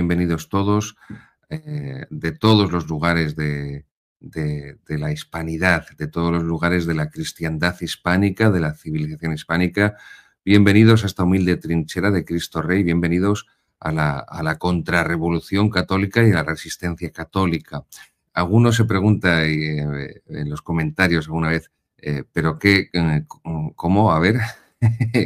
bienvenidos todos de todos los lugares de la hispanidad, de todos los lugares de la cristiandad hispánica, de la civilización hispánica. Bienvenidos a esta humilde trinchera de Cristo Rey, bienvenidos a la contrarrevolución católica y a la resistencia católica. Alguno se pregunta en los comentarios alguna vez, ¿pero qué? ¿Cómo? A ver,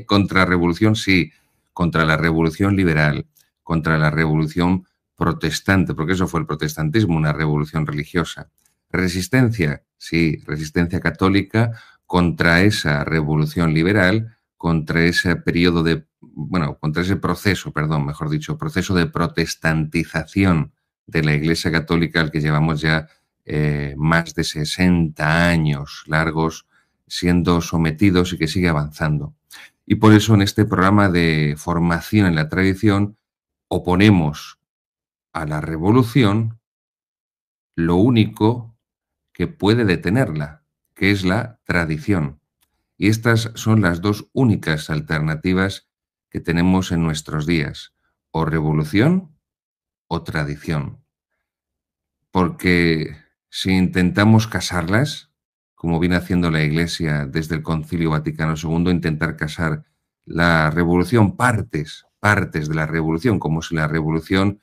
contrarrevolución, sí, contra la revolución liberal, contra la revolución protestante, porque eso fue el protestantismo, una revolución religiosa. Resistencia, sí, resistencia católica contra esa revolución liberal, contra ese periodo de, bueno, contra ese proceso, perdón, mejor dicho, proceso de protestantización de la Iglesia Católica al que llevamos ya más de 60 años largos siendo sometidos y que sigue avanzando. Y por eso en este programa de formación en la tradición oponemos a la revolución lo único que puede detenerla, que es la tradición. Y estas son las dos únicas alternativas que tenemos en nuestros días, o revolución o tradición. Porque si intentamos casarlas, como viene haciendo la Iglesia desde el Concilio Vaticano II, intentar casar la revolución, partes de la revolución, como si la revolución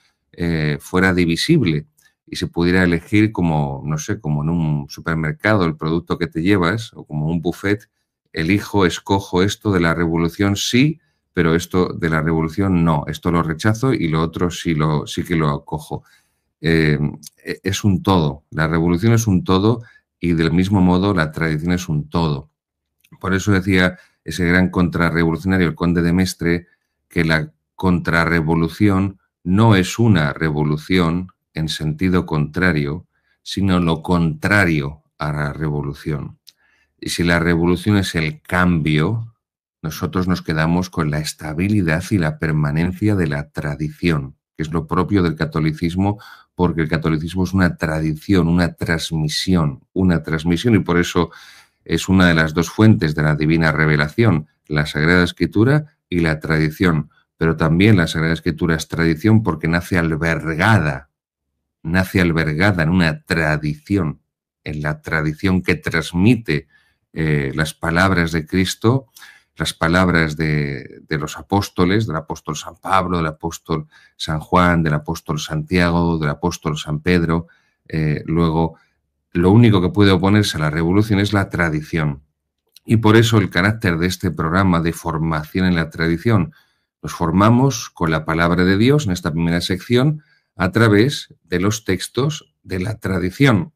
fuera divisible y se pudiera elegir como, no sé, como en un supermercado el producto que te llevas o como un buffet, escojo esto de la revolución sí, pero esto de la revolución no, esto lo rechazo y lo otro sí que lo acojo. Es un todo, la revolución es un todo y del mismo modo la tradición es un todo. Por eso decía ese gran contrarrevolucionario, el conde de Mestre, que la contrarrevolución no es una revolución en sentido contrario, sino lo contrario a la revolución. Y si la revolución es el cambio, nosotros nos quedamos con la estabilidad y la permanencia de la tradición, que es lo propio del catolicismo, porque el catolicismo es una tradición, una transmisión, y por eso es una de las dos fuentes de la divina revelación, la Sagrada Escritura y la tradición. Pero también la Sagrada Escritura es tradición porque nace albergada en una tradición, en la tradición que transmite las palabras de Cristo, las palabras de los apóstoles, del apóstol San Pablo, del apóstol San Juan, del apóstol Santiago, del apóstol San Pedro. Luego, lo único que puede oponerse a la revolución es la tradición. Y por eso el carácter de este programa de formación en la tradición. Nos formamos con la palabra de Dios en esta primera sección a través de los textos de la tradición.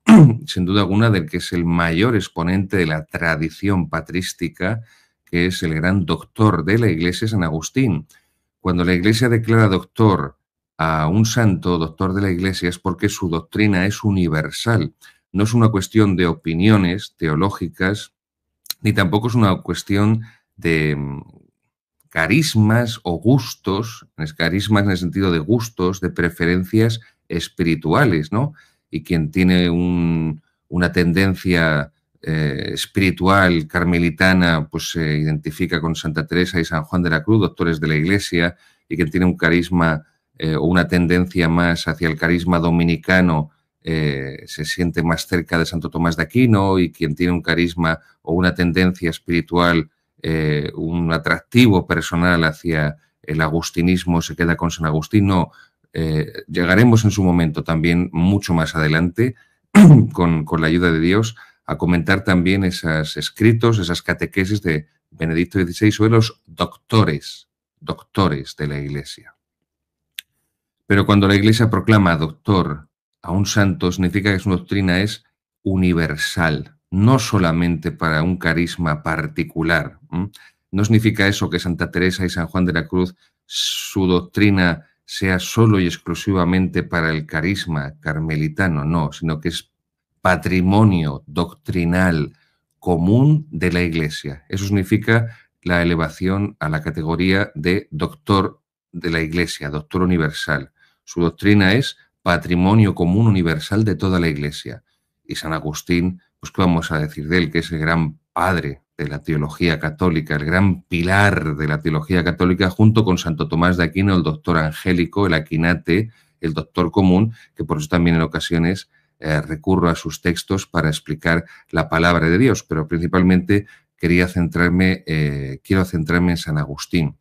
Sin duda alguna del que es el mayor exponente de la tradición patrística, que es el gran doctor de la Iglesia, San Agustín. Cuando la Iglesia declara doctor a un santo, doctor de la Iglesia, es porque su doctrina es universal. No es una cuestión de opiniones teológicas, ni tampoco es una cuestión de carismas o gustos, carismas en el sentido de gustos, de preferencias espirituales, ¿no? Y quien tiene una tendencia espiritual carmelitana, pues se identifica con Santa Teresa y San Juan de la Cruz, doctores de la Iglesia, y quien tiene un carisma o una tendencia más hacia el carisma dominicano, se siente más cerca de Santo Tomás de Aquino, y quien tiene un carisma o una tendencia espiritual, un atractivo personal hacia el agustinismo, se queda con San Agustín. No, llegaremos en su momento también, mucho más adelante, con la ayuda de Dios, a comentar también esos escritos, esas catequesis de Benedicto XVI sobre los doctores de la Iglesia. Pero cuando la Iglesia proclama doctor a un santo, significa que su doctrina es universal, no solamente para un carisma particular. No significa eso que Santa Teresa y San Juan de la Cruz, su doctrina sea solo y exclusivamente para el carisma carmelitano, no, sino que es patrimonio doctrinal común de la Iglesia. Eso significa la elevación a la categoría de doctor de la Iglesia, doctor universal. Su doctrina es patrimonio común universal de toda la Iglesia. Y San Agustín, pues qué vamos a decir de él, que es el gran padre de la teología católica, el gran pilar de la teología católica, junto con Santo Tomás de Aquino, el doctor angélico, el aquinate, el doctor común, que por eso también en ocasiones recurro a sus textos para explicar la palabra de Dios, pero principalmente quiero centrarme en San Agustín.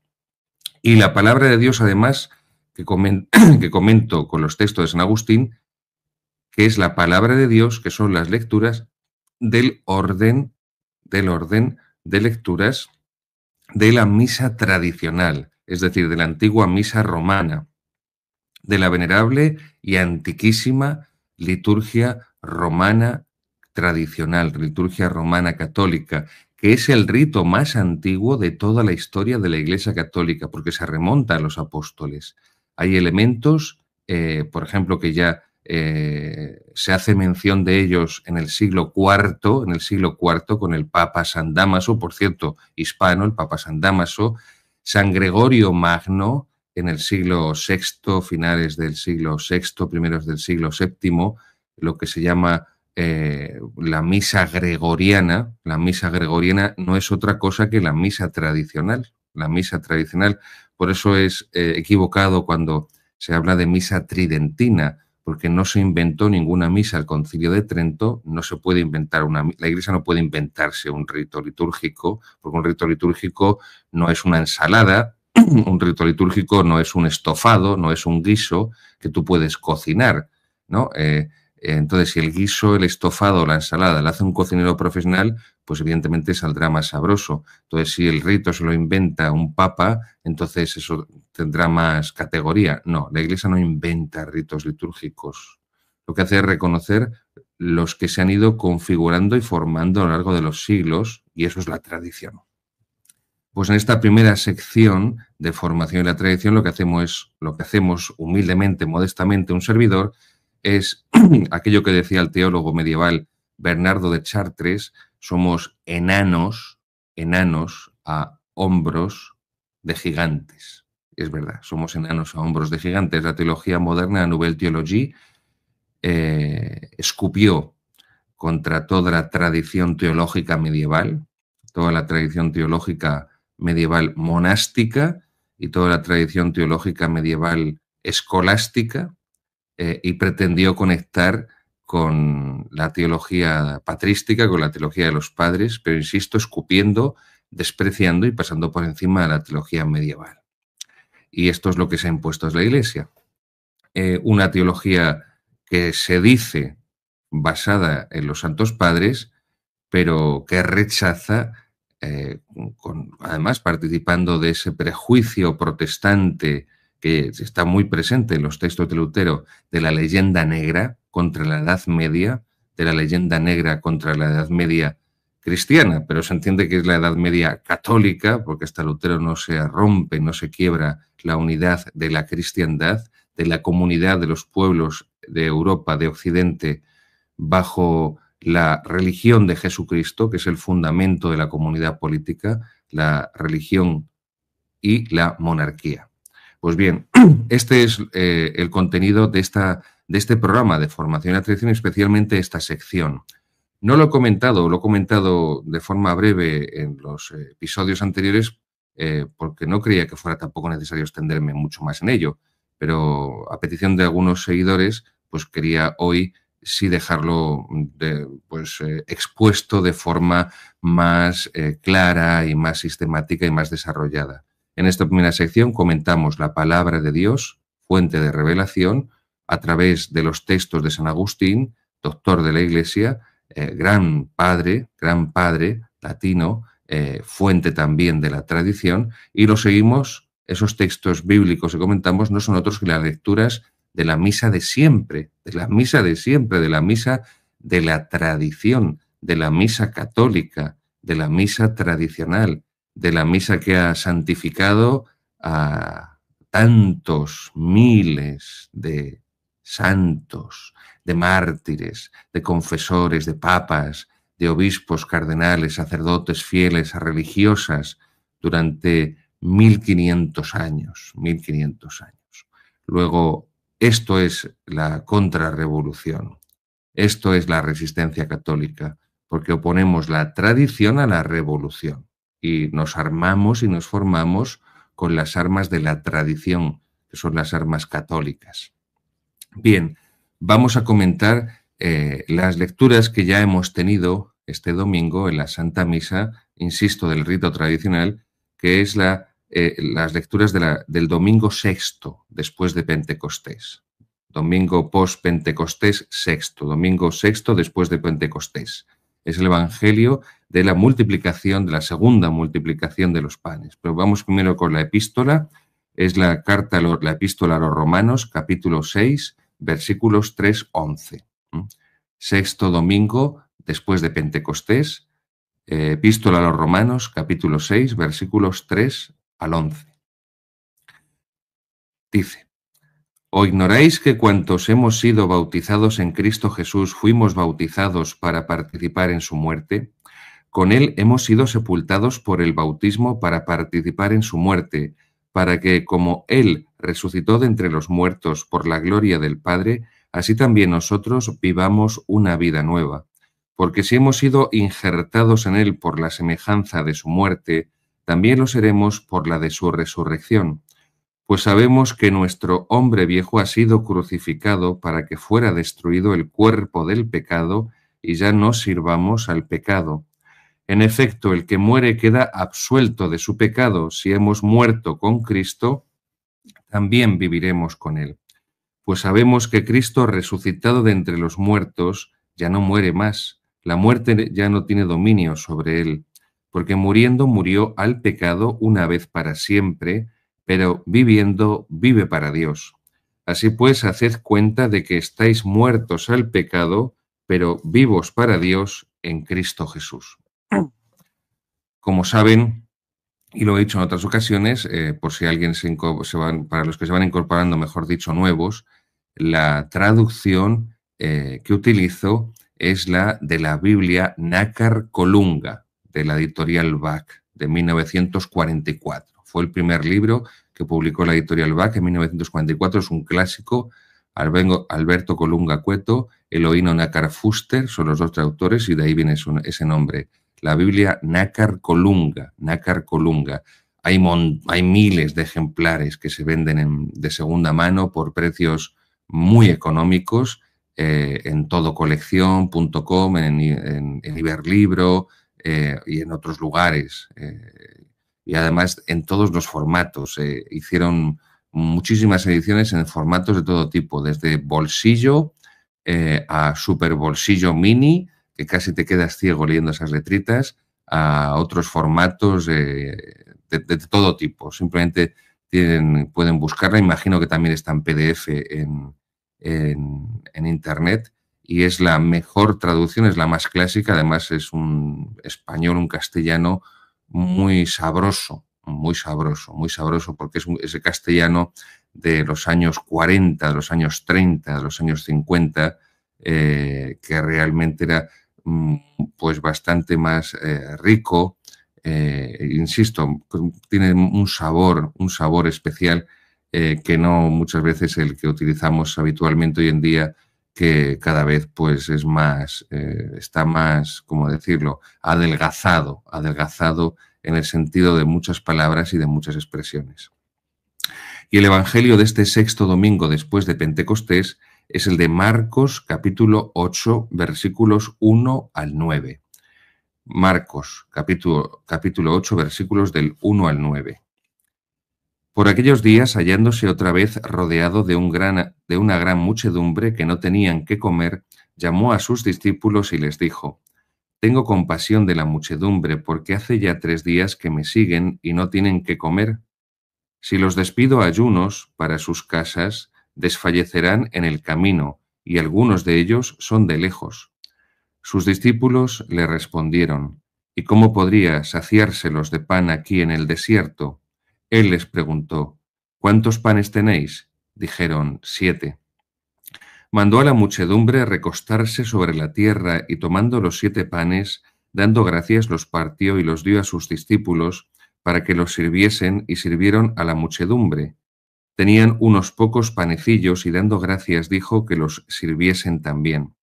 Y la palabra de Dios, además, que comento con los textos de San Agustín, que es la palabra de Dios, que son las lecturas del orden de lecturas de la misa tradicional, es decir, de la antigua misa romana, de la venerable y antiquísima liturgia romana tradicional, liturgia romana católica, que es el rito más antiguo de toda la historia de la Iglesia Católica, porque se remonta a los apóstoles. Hay elementos, por ejemplo, que ya se hace mención de ellos en el siglo IV, con el Papa San Dámaso, por cierto, hispano, el Papa San Dámaso, San Gregorio Magno, en el siglo VI, finales del siglo VI, primeros del siglo VII, lo que se llama la misa gregoriana. La misa gregoriana no es otra cosa que la misa tradicional. La misa tradicional, por eso es equivocado cuando se habla de misa tridentina, porque no se inventó ninguna misa al Concilio de Trento, no se puede inventar la Iglesia no puede inventarse un rito litúrgico, porque un rito litúrgico no es una ensalada, un rito litúrgico no es un estofado, no es un guiso que tú puedes cocinar, ¿no? Entonces, si el guiso, el estofado o la ensalada lo hace un cocinero profesional, pues evidentemente saldrá más sabroso. Entonces, si el rito se lo inventa un papa, entonces eso tendrá más categoría. No, la Iglesia no inventa ritos litúrgicos. Lo que hace es reconocer los que se han ido configurando y formando a lo largo de los siglos, y eso es la tradición. Pues en esta primera sección de formación y la tradición lo que hacemos humildemente, modestamente, un servidor, es aquello que decía el teólogo medieval Bernardo de Chartres: somos enanos a hombros de gigantes. Es verdad, somos enanos a hombros de gigantes. La teología moderna, la Nouvelle Théologie, escupió contra toda la tradición teológica medieval, toda la tradición teológica medieval monástica y toda la tradición teológica medieval escolástica, y pretendió conectar con la teología patrística, con la teología de los padres, pero insisto, escupiendo, despreciando y pasando por encima de la teología medieval. Y esto es lo que se ha impuesto a la Iglesia. Una teología que se dice basada en los santos padres, pero que rechaza, además participando de ese prejuicio protestante que está muy presente en los textos de Lutero, de la leyenda negra contra la Edad Media, de la leyenda negra contra la Edad Media cristiana, pero se entiende que es la Edad Media católica, porque hasta Lutero no se rompe, no se quiebra la unidad de la cristiandad, de la comunidad de los pueblos de Europa, de Occidente, bajo la religión de Jesucristo, que es el fundamento de la comunidad política, la religión y la monarquía. Pues bien, este es el contenido de este programa de formación y la tradición, especialmente esta sección. No lo he comentado de forma breve en los episodios anteriores, porque no creía que fuera tampoco necesario extenderme mucho más en ello, pero a petición de algunos seguidores, pues quería hoy sí dejarlo expuesto de forma más clara y más sistemática y más desarrollada. En esta primera sección comentamos la palabra de Dios, fuente de revelación, a través de los textos de San Agustín, doctor de la Iglesia, gran padre latino, fuente también de la tradición, y lo seguimos. Esos textos bíblicos que comentamos no son otros que las lecturas de la misa de siempre, de la misa de la tradición, de la misa católica, de la misa tradicional, de la misa que ha santificado a tantos miles de santos, de mártires, de confesores, de papas, de obispos, cardenales, sacerdotes, fieles, a religiosas, durante 1500 años. Luego, esto es la contrarrevolución. Esto es la resistencia católica, porque oponemos la tradición a la revolución y nos armamos y nos formamos con las armas de la tradición, que son las armas católicas. Bien, vamos a comentar las lecturas que ya hemos tenido este domingo en la Santa Misa, insisto, del rito tradicional, que es las lecturas del domingo sexto después de Pentecostés. Domingo post-Pentecostés sexto, domingo sexto después de Pentecostés. Es el Evangelio de la multiplicación, de la segunda multiplicación de los panes. Pero vamos primero con la epístola. Es la epístola a los Romanos, capítulo 6, versículos 3-11. Sexto domingo después de Pentecostés, epístola a los Romanos, capítulo 6, versículos 3 al 11. Dice: ¿O ignoráis que cuantos hemos sido bautizados en Cristo Jesús fuimos bautizados para participar en su muerte? Con él hemos sido sepultados por el bautismo para participar en su muerte, para que, como él resucitó de entre los muertos por la gloria del Padre, así también nosotros vivamos una vida nueva. Porque si hemos sido injertados en él por la semejanza de su muerte, también lo seremos por la de su resurrección. Pues sabemos que nuestro hombre viejo ha sido crucificado para que fuera destruido el cuerpo del pecado y ya no sirvamos al pecado. En efecto, el que muere queda absuelto de su pecado. Si hemos muerto con Cristo, también viviremos con él. Pues sabemos que Cristo, resucitado de entre los muertos, ya no muere más. La muerte ya no tiene dominio sobre él, porque muriendo murió al pecado una vez para siempre, pero viviendo vive para Dios. Así pues, haced cuenta de que estáis muertos al pecado, pero vivos para Dios en Cristo Jesús. Como saben, y lo he dicho en otras ocasiones, por si alguien para los que se van incorporando, mejor dicho, nuevos, la traducción que utilizo es la de la Biblia Nácar Colunga, de la editorial Bach, de 1944. Fue el primer libro que publicó la editorial Bach en 1944, es un clásico. Alberto Colunga Cueto, Eloíno Nácar Fuster, son los dos traductores y de ahí viene ese nombre. La Biblia Nácar Colunga, Nácar Colunga. Hay miles de ejemplares que se venden de segunda mano por precios muy económicos en todocolección.com, en Iberlibro y en otros lugares. Y además en todos los formatos. Hicieron muchísimas ediciones en formatos de todo tipo, desde bolsillo a super bolsillo mini, que casi te quedas ciego leyendo esas letritas, a otros formatos de todo tipo. Simplemente pueden buscarla. Imagino que también está en PDF en Internet y es la mejor traducción, es la más clásica. Además es un español, un castellano muy sabroso, muy sabroso, muy sabroso, porque es ese castellano de los años 40, de los años 30, de los años 50, que realmente era pues bastante más rico. Insisto, tiene un sabor especial que no muchas veces el que utilizamos habitualmente hoy en día, que cada vez pues es más, está más, ¿cómo decirlo?, adelgazado en el sentido de muchas palabras y de muchas expresiones. Y el Evangelio de este sexto domingo después de Pentecostés es el de Marcos, capítulo 8, versículos 1 al 9. Marcos, capítulo 8, versículos del 1 al 9. Por aquellos días, hallándose otra vez rodeado de una gran muchedumbre que no tenían qué comer, llamó a sus discípulos y les dijo: Tengo compasión de la muchedumbre, porque hace ya 3 días que me siguen y no tienen qué comer. Si los despido a ayunos para sus casas, desfallecerán en el camino, y algunos de ellos son de lejos. Sus discípulos le respondieron: ¿Y cómo podría saciárselos de pan aquí en el desierto? Él les preguntó: ¿Cuántos panes tenéis? Dijeron: 7. Mandó a la muchedumbre recostarse sobre la tierra y tomando los 7 panes, dando gracias, los partió y los dio a sus discípulos para que los sirviesen, y sirvieron a la muchedumbre. Tenían unos pocos panecillos y dando gracias dijo que los sirviesen también.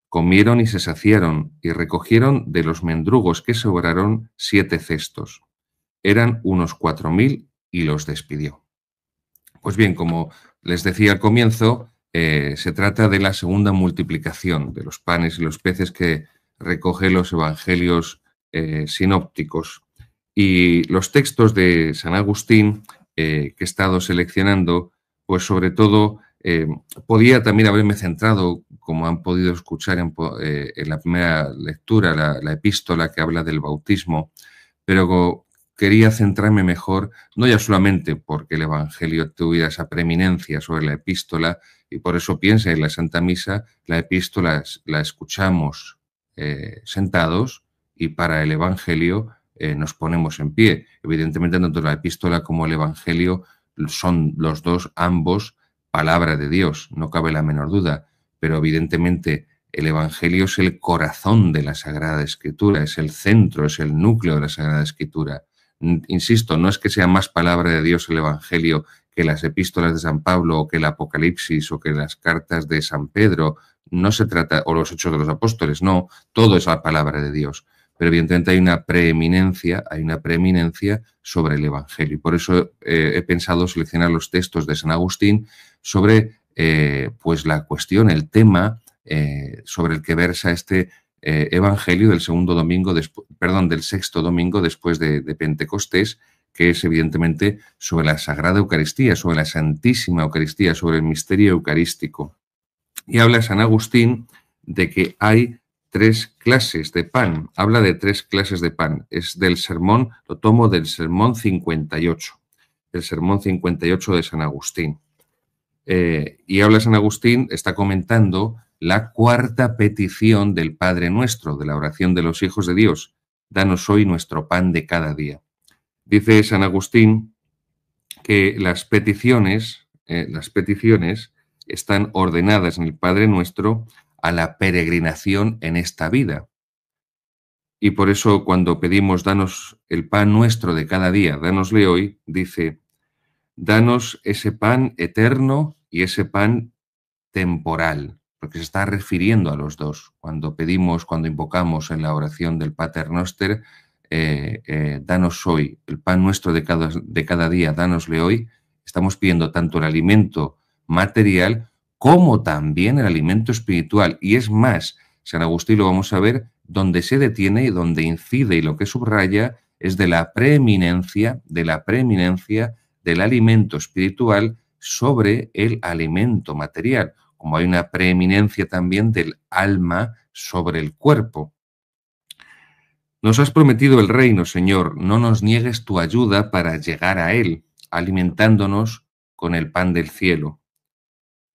Comieron y se saciaron y recogieron de los mendrugos que sobraron 7 cestos. Eran unos 4.000 y los despidió. Pues bien, como les decía al comienzo, Se trata de la segunda multiplicación de los panes y los peces que recoge los evangelios sinópticos. Y los textos de San Agustín que he estado seleccionando, pues sobre todo podía también haberme centrado, como han podido escuchar en la primera lectura, la epístola que habla del bautismo, pero quería centrarme mejor, no ya solamente porque el Evangelio tuviera esa preeminencia sobre la epístola, y por eso piensa en la Santa Misa, la epístola la escuchamos sentados y para el Evangelio nos ponemos en pie. Evidentemente, tanto la epístola como el Evangelio son los dos, ambos, palabra de Dios, no cabe la menor duda, pero evidentemente el Evangelio es el corazón de la Sagrada Escritura, es el centro, es el núcleo de la Sagrada Escritura. Insisto, no es que sea más palabra de Dios el Evangelio que las epístolas de San Pablo o que el Apocalipsis o que las cartas de San Pedro, no se trata, o los Hechos de los Apóstoles, no, todo es la palabra de Dios. Pero evidentemente hay una preeminencia sobre el Evangelio. Y por eso he pensado seleccionar los textos de San Agustín sobre pues la cuestión, el tema sobre el que versa este Evangelio del del sexto domingo después de Pentecostés, que es evidentemente sobre la Sagrada Eucaristía, sobre la Santísima Eucaristía, sobre el misterio eucarístico. Y habla San Agustín de que hay 3 clases de pan. Habla de 3 clases de pan. Es del sermón, lo tomo del sermón 58, el sermón 58 de San Agustín. Y habla San Agustín, está comentando la 4ª petición del Padre Nuestro, de la oración de los hijos de Dios. Danos hoy nuestro pan de cada día. Dice San Agustín que las peticiones están ordenadas en el Padre Nuestro a la peregrinación en esta vida. Y por eso cuando pedimos danos el pan nuestro de cada día, dánosle hoy, dice, danos ese pan eterno y ese pan temporal, porque se está refiriendo a los dos. Cuando pedimos, cuando invocamos en la oración del Pater Noster, danos hoy el pan nuestro de cada día, dánosle hoy, estamos pidiendo tanto el alimento material como también el alimento espiritual. Y es más, San Agustín lo vamos a ver, donde se detiene y donde incide y lo que subraya es de la preeminencia del alimento espiritual sobre el alimento material, como hay una preeminencia también del alma sobre el cuerpo. Nos has prometido el reino, Señor, no nos niegues tu ayuda para llegar a él, alimentándonos con el pan del cielo.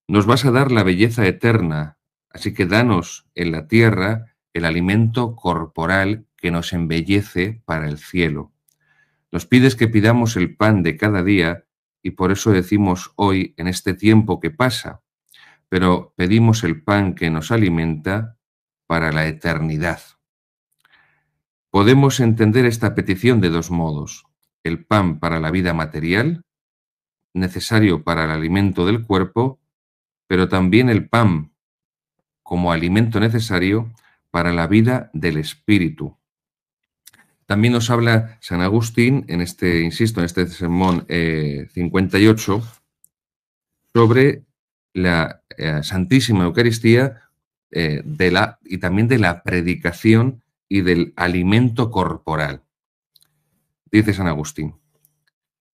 Nos vas a dar la belleza eterna, así que danos en la tierra el alimento corporal que nos embellece para el cielo. Nos pides que pidamos el pan de cada día y por eso decimos hoy, en este tiempo que pasa, pero pedimos el pan que nos alimenta para la eternidad. Podemos entender esta petición de 2 modos. El pan para la vida material, necesario para el alimento del cuerpo, pero también el pan como alimento necesario para la vida del espíritu. También nos habla San Agustín, en este sermón 58, sobre la Santísima Eucaristía y también de la predicación y del alimento corporal. Dice San Agustín,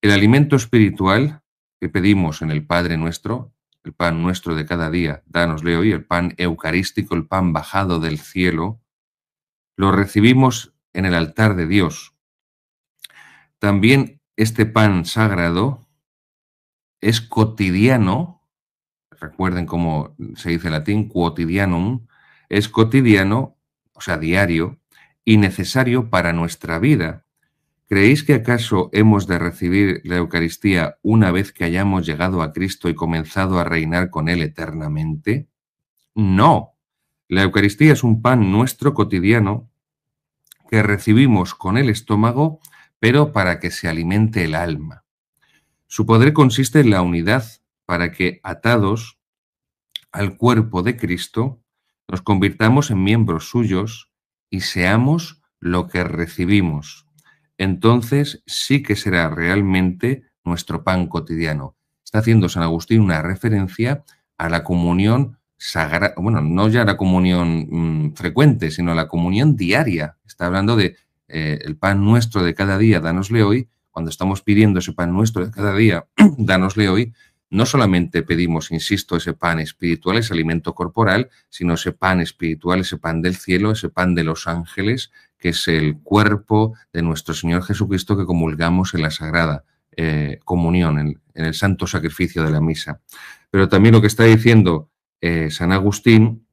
el alimento espiritual que pedimos en el Padre Nuestro, el pan nuestro de cada día, dánosle hoy, el pan eucarístico, el pan bajado del cielo, lo recibimos en el altar de Dios. También este pan sagrado es cotidiano, recuerden cómo se dice en latín, quotidianum, es cotidiano, o sea, diario, y necesario para nuestra vida. ¿Creéis que acaso hemos de recibir la Eucaristía una vez que hayamos llegado a Cristo y comenzado a reinar con Él eternamente? No. La Eucaristía es un pan nuestro cotidiano que recibimos con el estómago, pero para que se alimente el alma. Su poder consiste en la unidad para que, atados al cuerpo de Cristo, nos convirtamos en miembros suyos y seamos lo que recibimos. Entonces sí que será realmente nuestro pan cotidiano. Está haciendo San Agustín una referencia a la comunión sagrada, bueno, no ya la comunión frecuente, sino la comunión diaria. Está hablando de el pan nuestro de cada día, dánosle hoy. Cuando estamos pidiendo ese pan nuestro de cada día, dánosle hoy, no solamente pedimos, insisto, ese pan espiritual, ese alimento corporal, sino ese pan espiritual, ese pan del cielo, ese pan de los ángeles, que es el cuerpo de nuestro Señor Jesucristo que comulgamos en la Sagrada Comunión, en el santo sacrificio de la misa. Pero también lo que está diciendo San Agustín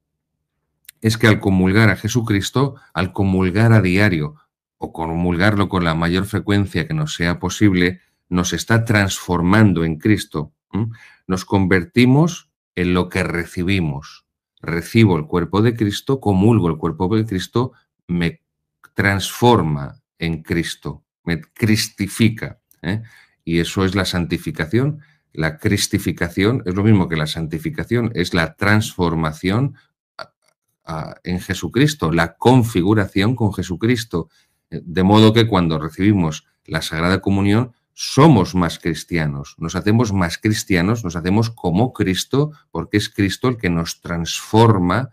es que al comulgar a Jesucristo, al comulgar a diario o comulgarlo con la mayor frecuencia que nos sea posible, nos está transformando en Cristo. Nos convertimos en lo que recibimos. Recibo el cuerpo de Cristo, comulgo el cuerpo de Cristo, me transforma en Cristo, me cristifica. Y eso es la santificación. La cristificación es lo mismo que la santificación, es la transformación en Jesucristo, la configuración con Jesucristo. De modo que cuando recibimos la Sagrada Comunión, somos más cristianos, nos hacemos más cristianos, nos hacemos como Cristo, porque es Cristo el que nos transforma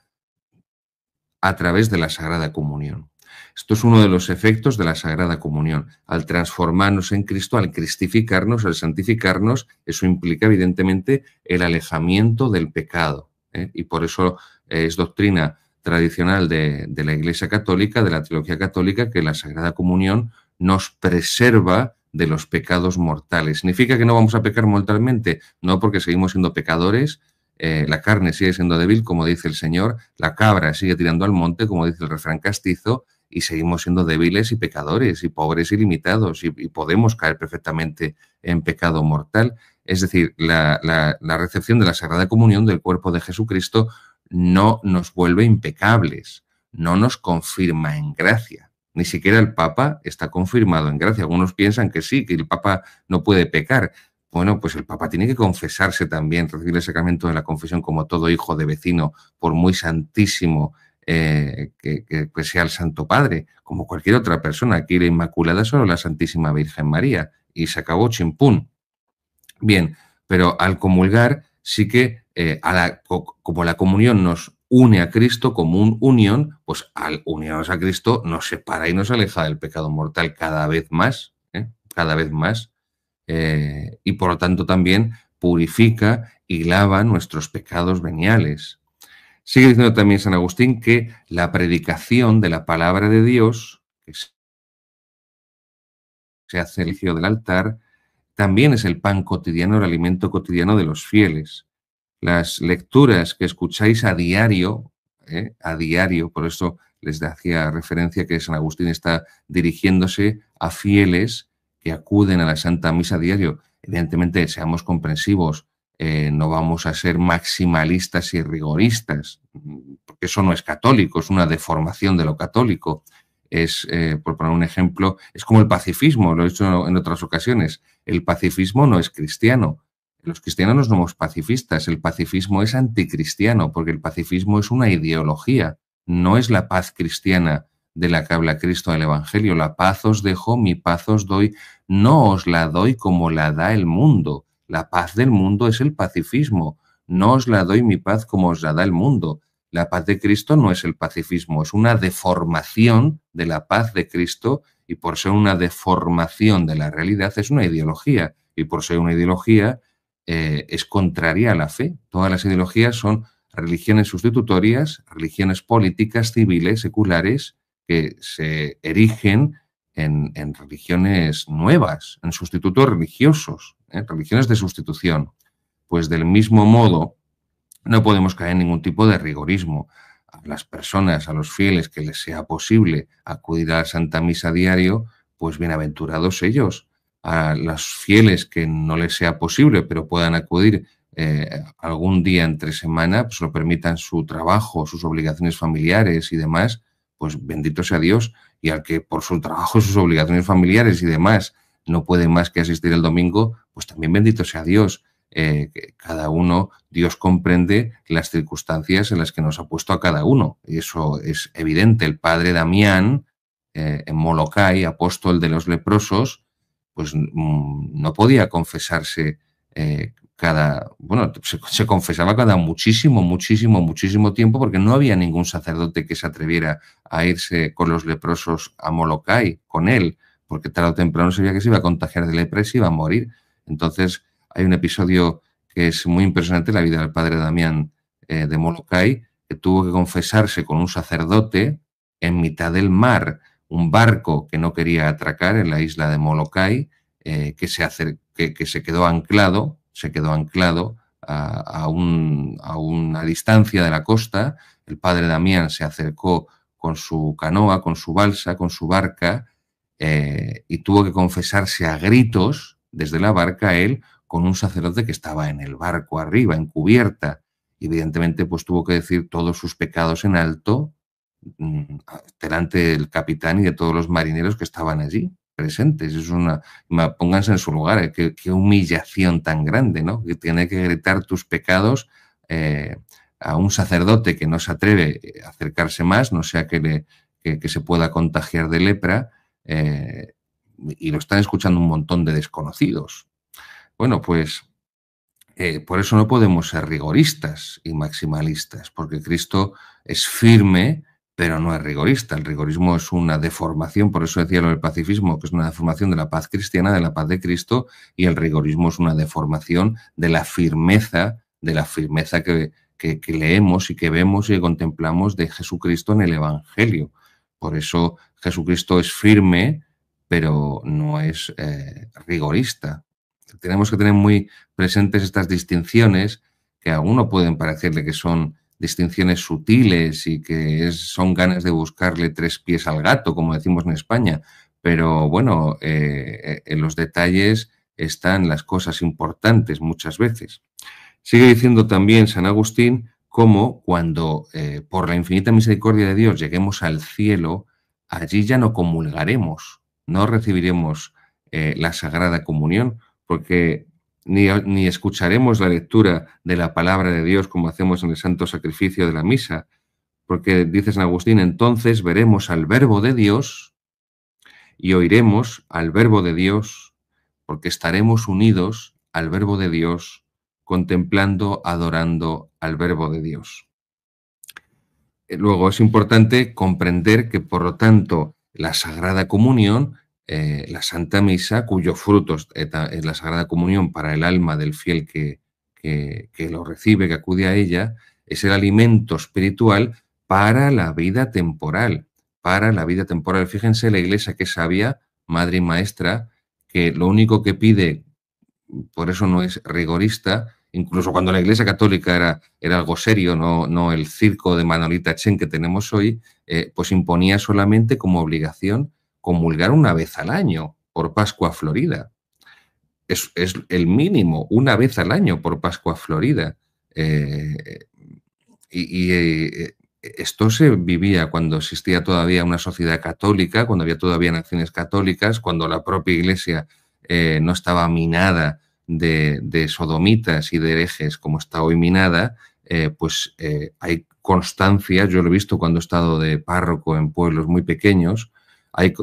a través de la Sagrada Comunión. Esto es uno de los efectos de la Sagrada Comunión. Al transformarnos en Cristo, al cristificarnos, al santificarnos, eso implica evidentemente el alejamiento del pecado. Y por eso es doctrina tradicional de la Iglesia Católica, de la teología católica, que la Sagrada Comunión nos preserva de los pecados mortales. ¿Significa que no vamos a pecar mortalmente? No, porque seguimos siendo pecadores, la carne sigue siendo débil, como dice el Señor, la cabra sigue tirando al monte, como dice el refrán castizo, y seguimos siendo débiles y pecadores y pobres y limitados y podemos caer perfectamente en pecado mortal. Es decir, la recepción de la Sagrada Comunión del cuerpo de Jesucristo no nos vuelve impecables, no nos confirma en gracia. Ni siquiera el Papa está confirmado en gracia. Algunos piensan que sí, que el Papa no puede pecar. Bueno, pues el Papa tiene que confesarse también, recibir el sacramento de la confesión como todo hijo de vecino, por muy santísimo que sea el Santo Padre, como cualquier otra persona. Aquí la Inmaculada solo la Santísima Virgen María y se acabó chimpún. Bien, pero al comulgar sí que como la comunión nos une a Cristo como unión, pues al unirnos a Cristo nos separa y nos aleja del pecado mortal cada vez más, cada vez más. Y por lo tanto también purifica y lava nuestros pecados veniales. Sigue diciendo también San Agustín que la predicación de la palabra de Dios, que se hace el inicio del altar, también es el pan cotidiano, el alimento cotidiano de los fieles. Las lecturas que escucháis a diario, por eso les hacía referencia que San Agustín está dirigiéndose a fieles que acuden a la Santa Misa a diario. Evidentemente, seamos comprensivos, no vamos a ser maximalistas y rigoristas, porque eso no es católico, es una deformación de lo católico. Es, por poner un ejemplo, es como el pacifismo, lo he dicho en otras ocasiones. El pacifismo no es cristiano. Los cristianos no somos pacifistas, el pacifismo es anticristiano, porque el pacifismo es una ideología, no es la paz cristiana de la que habla Cristo en el Evangelio. La paz os dejo, mi paz os doy, no os la doy como la da el mundo. La paz del mundo es el pacifismo, no os la doy mi paz como os la da el mundo. La paz de Cristo no es el pacifismo, es una deformación de la paz de Cristo y por ser una deformación de la realidad es una ideología y por ser una ideología es contraria a la fe. Todas las ideologías son religiones sustitutorias, religiones políticas, civiles, seculares, que se erigen en religiones nuevas, en sustitutos religiosos, religiones de sustitución. Pues del mismo modo, no podemos caer en ningún tipo de rigorismo. A las personas, a los fieles que les sea posible acudir a la Santa Misa a diario, pues bienaventurados ellos. A los fieles que no les sea posible, pero puedan acudir algún día entre semana, pues lo permitan su trabajo, sus obligaciones familiares y demás, pues bendito sea Dios. Y al que por su trabajo, sus obligaciones familiares y demás no puede más que asistir el domingo, pues también bendito sea Dios. Cada uno, Dios comprende las circunstancias en las que nos ha puesto a cada uno. Y eso es evidente. El padre Damián, en Molokai, apóstol de los leprosos, pues no podía confesarse bueno, se confesaba cada muchísimo tiempo, porque no había ningún sacerdote que se atreviera a irse con los leprosos a Molokai, con él, porque tarde o temprano sabía que se iba a contagiar de lepra y se iba a morir. Entonces, hay un episodio que es muy impresionante, la vida del padre Damián de Molokai, que tuvo que confesarse con un sacerdote en mitad del mar, un barco que no quería atracar en la isla de Molokai, que se quedó anclado a una distancia de la costa. El padre Damián se acercó con su canoa, con su balsa, con su barca, y tuvo que confesarse a gritos desde la barca él con un sacerdote que estaba en el barco arriba, en cubierta. Evidentemente, pues tuvo que decir todos sus pecados en alto delante del capitán y de todos los marineros que estaban allí presentes. Pónganse en su lugar, qué humillación tan grande, ¿no? Que tiene que gritar tus pecados a un sacerdote que no se atreve a acercarse más, no sea que se pueda contagiar de lepra, y lo están escuchando un montón de desconocidos. Bueno, pues por eso no podemos ser rigoristas y maximalistas, porque Cristo es firme, pero no es rigorista. El rigorismo es una deformación, por eso decía lo del pacifismo, que es una deformación de la paz cristiana, de la paz de Cristo, y el rigorismo es una deformación de la firmeza que leemos y que vemos y que contemplamos de Jesucristo en el Evangelio. Por eso Jesucristo es firme, pero no es rigorista. Tenemos que tener muy presentes estas distinciones, que a uno pueden parecerle que son distinciones sutiles y que son ganas de buscarle tres pies al gato, como decimos en España, pero bueno, en los detalles están las cosas importantes muchas veces. Sigue diciendo también San Agustín cómo cuando por la infinita misericordia de Dios lleguemos al cielo, allí ya no comulgaremos, no recibiremos la Sagrada Comunión, porque ni escucharemos la lectura de la palabra de Dios como hacemos en el santo sacrificio de la misa, porque dice San Agustín, entonces veremos al Verbo de Dios y oiremos al Verbo de Dios, porque estaremos unidos al Verbo de Dios, contemplando, adorando al Verbo de Dios. Luego es importante comprender que, por lo tanto, la Sagrada Comunión, la Santa Misa, cuyo fruto es la Sagrada Comunión para el alma del fiel que lo recibe, que acude a ella, es el alimento espiritual para la vida temporal, Fíjense la Iglesia que sabia, madre y maestra, que lo único que pide, por eso no es rigorista, incluso cuando la Iglesia Católica era algo serio, no el circo de Manolita Chen que tenemos hoy, pues imponía solamente como obligación comulgar una vez al año por Pascua Florida. Es el mínimo, una vez al año por Pascua Florida. Esto se vivía cuando existía todavía una sociedad católica, cuando había todavía naciones católicas, cuando la propia Iglesia no estaba minada de sodomitas y de herejes como está hoy minada, hay constancia, yo lo he visto cuando he estado de párroco en pueblos muy pequeños,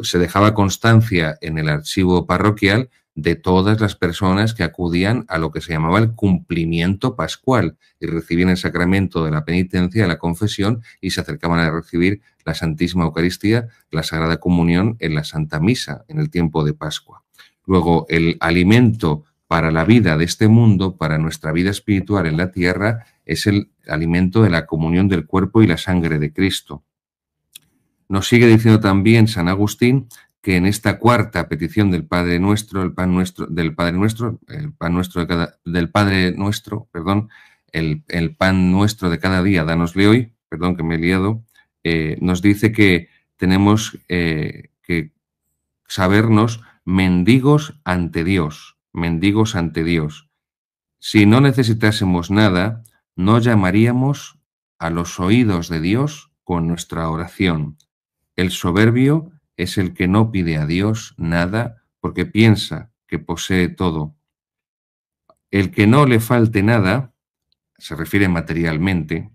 se dejaba constancia en el archivo parroquial de todas las personas que acudían a lo que se llamaba el cumplimiento pascual y recibían el sacramento de la penitencia, de la confesión, y se acercaban a recibir la Santísima Eucaristía, la Sagrada Comunión en la Santa Misa, en el tiempo de Pascua. Luego, el alimento para la vida de este mundo, para nuestra vida espiritual en la tierra, es el alimento de la comunión del cuerpo y la sangre de Cristo. Nos sigue diciendo también San Agustín que en esta cuarta petición del Padre Nuestro, el pan nuestro de cada día, dánosle hoy, perdón que me he liado, nos dice que tenemos que sabernos mendigos ante Dios. Si no necesitásemos nada, no llamaríamos a los oídos de Dios con nuestra oración. El soberbio es el que no pide a Dios nada porque piensa que posee todo. El que no le falte nada, se refiere materialmente,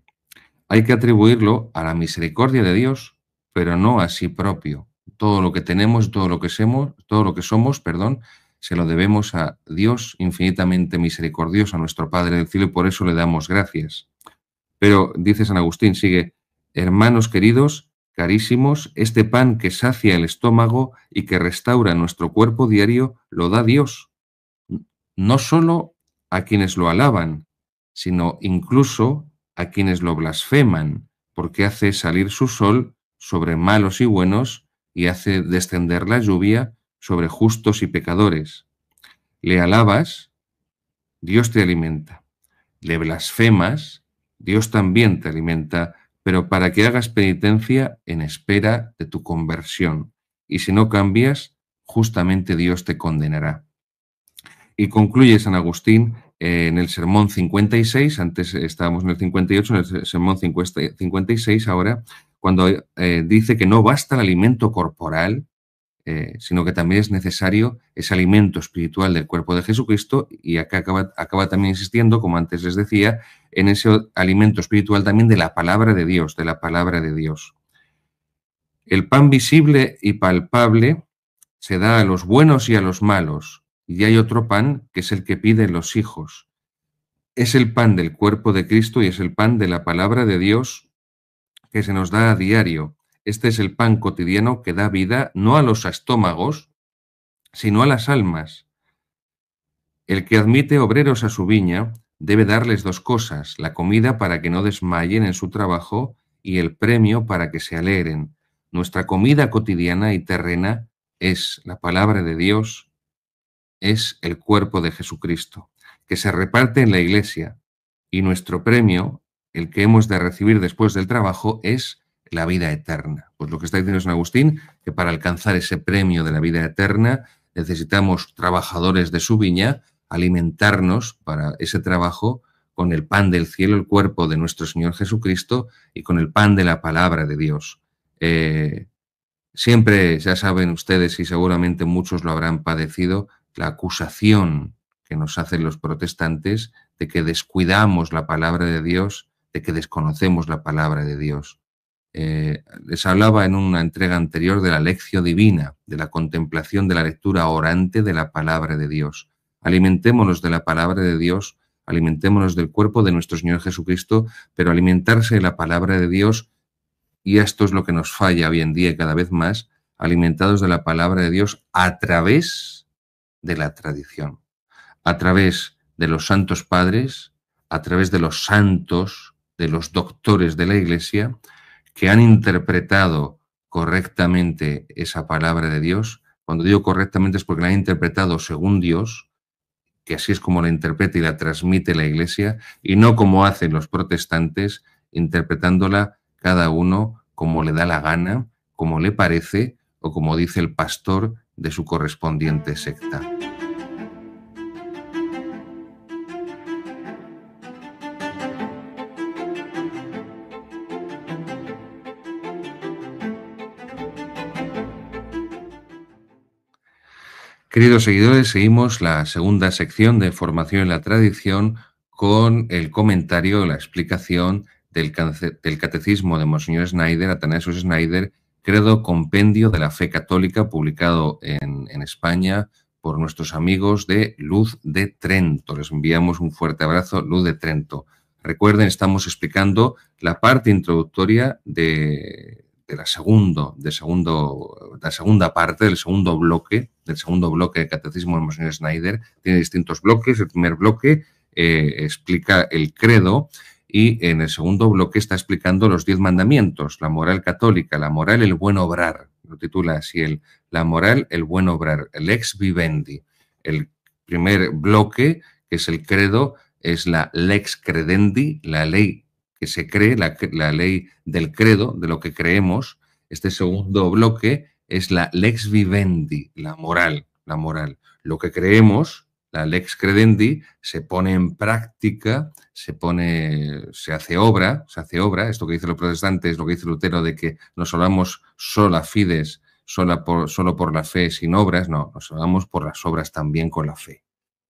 hay que atribuirlo a la misericordia de Dios, pero no a sí propio. Todo lo que tenemos, todo lo que somos, se lo debemos a Dios infinitamente misericordioso, a nuestro Padre del cielo, y por eso le damos gracias. Pero, dice San Agustín, sigue, hermanos queridos, carísimos, este pan que sacia el estómago y que restaura nuestro cuerpo diario, lo da Dios, no solo a quienes lo alaban, sino incluso a quienes lo blasfeman, porque hace salir su sol sobre malos y buenos y hace descender la lluvia sobre justos y pecadores. Le alabas, Dios te alimenta. Le blasfemas, Dios también te alimenta, pero para que hagas penitencia en espera de tu conversión. Y si no cambias, justamente Dios te condenará. Y concluye San Agustín en el Sermón 56, antes estábamos en el 58, en el Sermón 56 ahora, cuando dice que no basta el alimento corporal, sino que también es necesario ese alimento espiritual del cuerpo de Jesucristo, y acá acaba también insistiendo, como antes les decía, en ese alimento espiritual también de la palabra de Dios, de la palabra de Dios. El pan visible y palpable se da a los buenos y a los malos, y hay otro pan que es el que piden los hijos. Es el pan del cuerpo de Cristo y es el pan de la palabra de Dios que se nos da a diario. Este es el pan cotidiano que da vida no a los estómagos, sino a las almas. El que admite obreros a su viña debe darles dos cosas, la comida para que no desmayen en su trabajo y el premio para que se alegren. Nuestra comida cotidiana y terrena es la palabra de Dios, es el cuerpo de Jesucristo, que se reparte en la Iglesia, y nuestro premio, el que hemos de recibir después del trabajo, es la vida eterna. Pues lo que está diciendo San Agustín, que para alcanzar ese premio de la vida eterna necesitamos trabajadores de su viña, alimentarnos para ese trabajo con el pan del cielo, el cuerpo de nuestro Señor Jesucristo, y con el pan de la palabra de Dios. Siempre, ya saben ustedes, y seguramente muchos lo habrán padecido, la acusación que nos hacen los protestantes de que descuidamos la palabra de Dios, de que desconocemos la palabra de Dios. Les hablaba en una entrega anterior de la lección divina, de la contemplación de la lectura orante de la palabra de Dios. Alimentémonos de la palabra de Dios, alimentémonos del cuerpo de nuestro Señor Jesucristo, pero alimentarse de la palabra de Dios, y esto es lo que nos falla hoy en día y cada vez más, alimentados de la palabra de Dios a través de la tradición, a través de los santos padres, a través de los santos, de los doctores de la Iglesia, que han interpretado correctamente esa palabra de Dios. Cuando digo correctamente es porque la han interpretado según Dios, que así es como la interpreta y la transmite la Iglesia, y no como hacen los protestantes, interpretándola cada uno como le da la gana, como le parece o como dice el pastor de su correspondiente secta. Queridos seguidores, seguimos la segunda sección de Formación en la Tradición con el comentario, la explicación del Catecismo de Monseñor Schneider, Athanasius Schneider, Credo Compendio de la Fe Católica, publicado en España por nuestros amigos de Luz de Trento. Les enviamos un fuerte abrazo, Luz de Trento. Recuerden, estamos explicando la parte introductoria de la segunda parte, del segundo bloque del Catecismo de Monseñor Schneider. Tiene distintos bloques. El primer bloque explica el credo, y en el segundo bloque está explicando los 10 mandamientos, la moral católica, la moral, el buen obrar. Lo titula así, la moral, el buen obrar, el lex vivendi. El primer bloque, que es el credo, es la lex credendi, la ley que se cree, la ley del credo, de lo que creemos. Este segundo bloque es la lex vivendi, la moral. Lo que creemos, la lex credendi, se pone en práctica, se hace obra, esto que dice los protestantes, lo que dice Lutero, de que nos salvamos sola fides, solo por la fe, sin obras. No, nos salvamos por las obras también con la fe.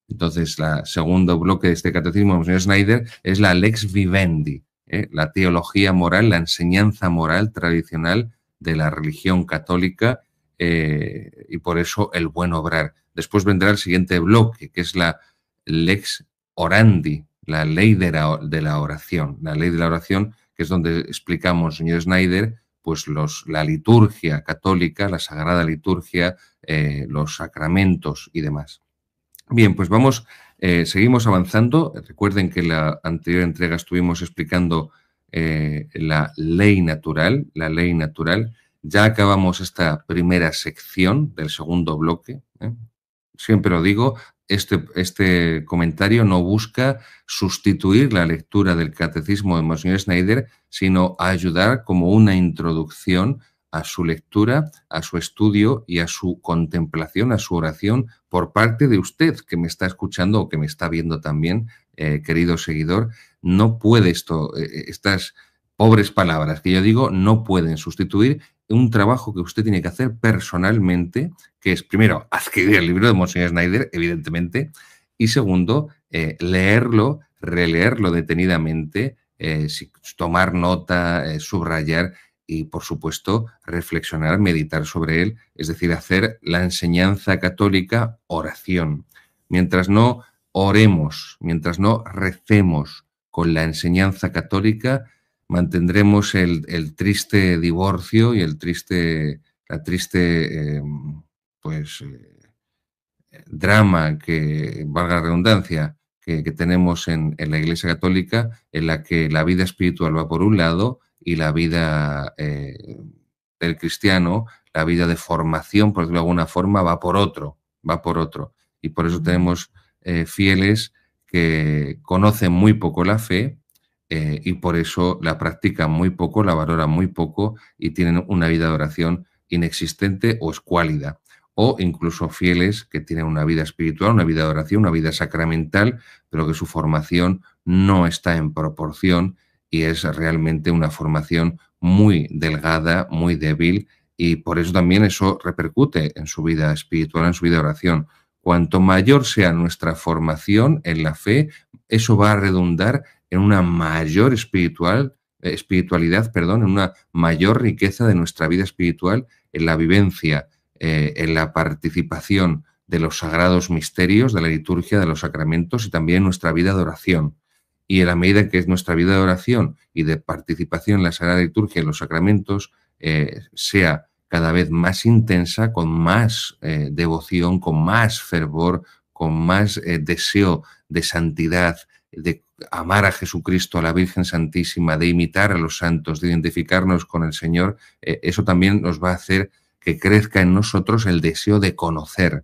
Entonces, el segundo bloque de este catecismo de Monseñor Schneider es la lex vivendi, la teología moral, la enseñanza moral tradicional de la religión católica, y por eso el buen obrar. Después vendrá el siguiente bloque, que es la lex orandi, la ley de la oración. La ley de la oración, que es donde explicamos, señor Schneider, pues la liturgia católica, la sagrada liturgia, los sacramentos y demás. Bien, pues seguimos avanzando. Recuerden que en la anterior entrega estuvimos explicando la ley natural, Ya acabamos esta primera sección del segundo bloque. Siempre lo digo, este comentario no busca sustituir la lectura del catecismo de Monseñor Schneider, sino ayudar como una introducción a su lectura, a su estudio y a su contemplación, a su oración por parte de usted que me está escuchando o que me está viendo también, querido seguidor. No puede estas pobres palabras que yo digo, no pueden sustituir un trabajo que usted tiene que hacer personalmente, que es, primero, adquirir el libro de Monseñor Schneider, evidentemente, y segundo, leerlo, releerlo detenidamente, tomar nota, subrayar y, por supuesto, reflexionar, meditar sobre él, es decir, hacer la enseñanza católica oración. Mientras no oremos, mientras no recemos con la enseñanza católica, mantendremos el triste divorcio y la triste drama que, valga la redundancia, que tenemos en la Iglesia Católica, en la que la vida espiritual va por un lado y la vida del cristiano, la vida de formación, por decirlo de alguna forma, va por otro. Y por eso tenemos fieles que conocen muy poco la fe, y por eso la practican muy poco, la valoran muy poco y tienen una vida de oración inexistente o escuálida. O incluso fieles que tienen una vida espiritual, una vida de oración, una vida sacramental, pero que su formación no está en proporción y es realmente una formación muy delgada, muy débil, y por eso también eso repercute en su vida espiritual, en su vida de oración. Cuanto mayor sea nuestra formación en la fe, eso va a redundar en una mayor espiritualidad, en una mayor riqueza de nuestra vida espiritual, en la vivencia, en la participación de los sagrados misterios, de la liturgia, de los sacramentos y también en nuestra vida de oración. Y en la medida que nuestra vida de oración y de participación en la sagrada liturgia y los sacramentos sea cada vez más intensa, con más devoción, con más fervor, con más deseo de santidad, de amar a Jesucristo, a la Virgen Santísima, de imitar a los santos, de identificarnos con el Señor, eso también nos va a hacer que crezca en nosotros el deseo de conocer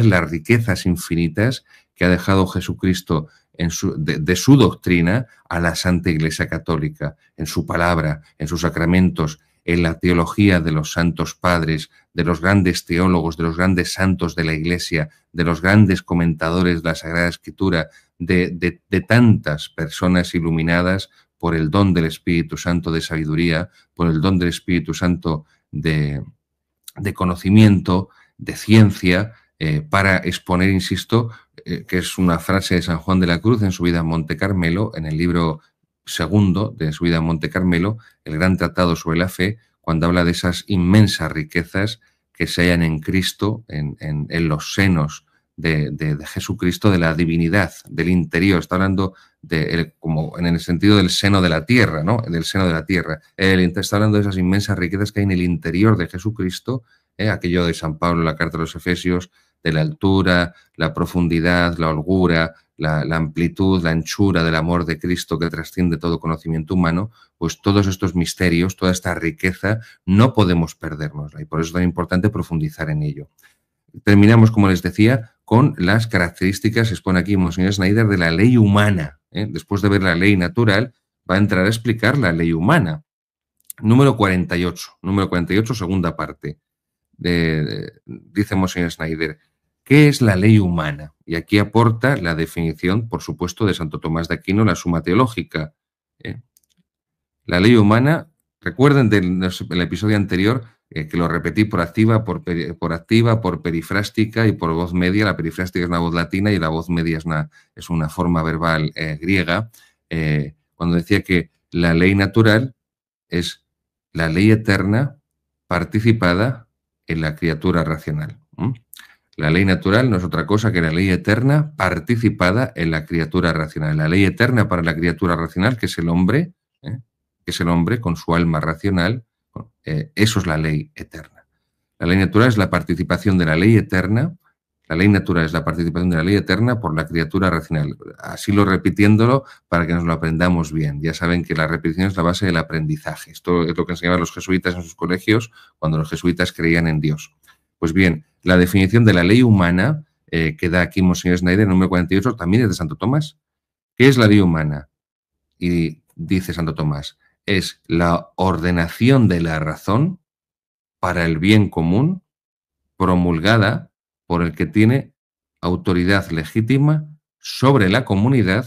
las riquezas infinitas que ha dejado Jesucristo de su doctrina a la Santa Iglesia Católica, en su palabra, en sus sacramentos, en la teología de los santos padres, de los grandes teólogos, de los grandes santos de la Iglesia, de los grandes comentadores de la Sagrada Escritura, de tantas personas iluminadas por el don del Espíritu Santo de sabiduría, por el don del Espíritu Santo de conocimiento, de ciencia, para exponer, insisto, que es una frase de San Juan de la Cruz en su vida en Monte Carmelo, en el libro segundo de su vida en Monte Carmelo, el gran tratado sobre la fe, cuando habla de esas inmensas riquezas que se hallan en Cristo, en los senos de Jesucristo, de la divinidad, del interior. Está hablando como en el sentido del seno de la tierra, ¿no? Del seno de la tierra. Está hablando de esas inmensas riquezas que hay en el interior de Jesucristo, aquello de San Pablo en la carta de los Efesios, de la altura, la profundidad, la holgura, la amplitud, la anchura del amor de Cristo que trasciende todo conocimiento humano. Pues todos estos misterios, toda esta riqueza, no podemos perdérnosla, y por eso es tan importante profundizar en ello. Terminamos, como les decía, con las características, expone aquí Monseñor Schneider, de la ley humana. Después de ver la ley natural, va a entrar a explicar la ley humana. Número 48, segunda parte. Dice Monseñor Schneider, ¿qué es la ley humana? Y aquí aporta la definición, por supuesto, de Santo Tomás de Aquino, la Suma Teológica. La ley humana, recuerden del episodio anterior, que lo repetí por activa, por perifrástica y por voz media. La perifrástica es una voz latina y la voz media es una forma verbal griega. Cuando decía que la ley natural es la ley eterna participada en la criatura racional. La ley natural no es otra cosa que la ley eterna participada en la criatura racional. La ley eterna para la criatura racional, que es el hombre, que es el hombre con su alma racional, eso es la ley eterna. La ley natural es la participación de la ley eterna. La ley natural es la participación de la ley eterna por la criatura racional. Así lo repitiéndolo para que nos lo aprendamos bien. Ya saben que la repetición es la base del aprendizaje. Esto es lo que enseñaban los jesuitas en sus colegios cuando los jesuitas creían en Dios. Pues bien, la definición de la ley humana que da aquí Monseñor Schneider, número 48, también es de Santo Tomás. ¿Qué es la ley humana? Y dice Santo Tomás, es la ordenación de la razón para el bien común promulgada por el que tiene autoridad legítima sobre la comunidad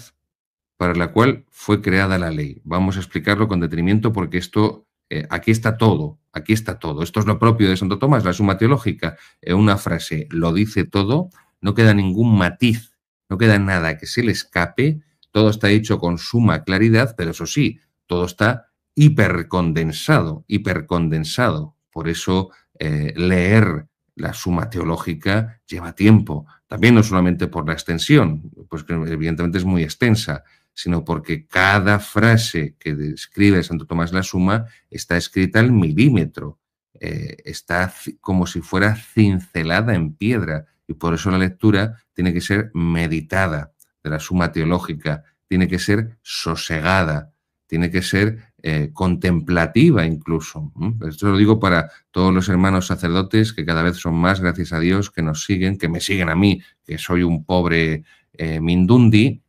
para la cual fue creada la ley. Vamos a explicarlo con detenimiento porque esto, aquí está todo, aquí está todo. Esto es lo propio de Santo Tomás, la Suma Teológica. Una frase lo dice todo, no queda ningún matiz, no queda nada que se le escape, todo está hecho con suma claridad, pero eso sí, todo está hipercondensado, hipercondensado. Por eso leer la Suma Teológica lleva tiempo. También no solamente por la extensión, pues que evidentemente es muy extensa, sino porque cada frase que describe Santo Tomás la Suma está escrita al milímetro, está como si fuera cincelada en piedra, y por eso la lectura tiene que ser meditada de la Suma Teológica, tiene que ser sosegada, tiene que ser contemplativa incluso. Esto lo digo para todos los hermanos sacerdotes que cada vez son más, gracias a Dios, que nos siguen, que me siguen a mí, que soy un pobre mindundi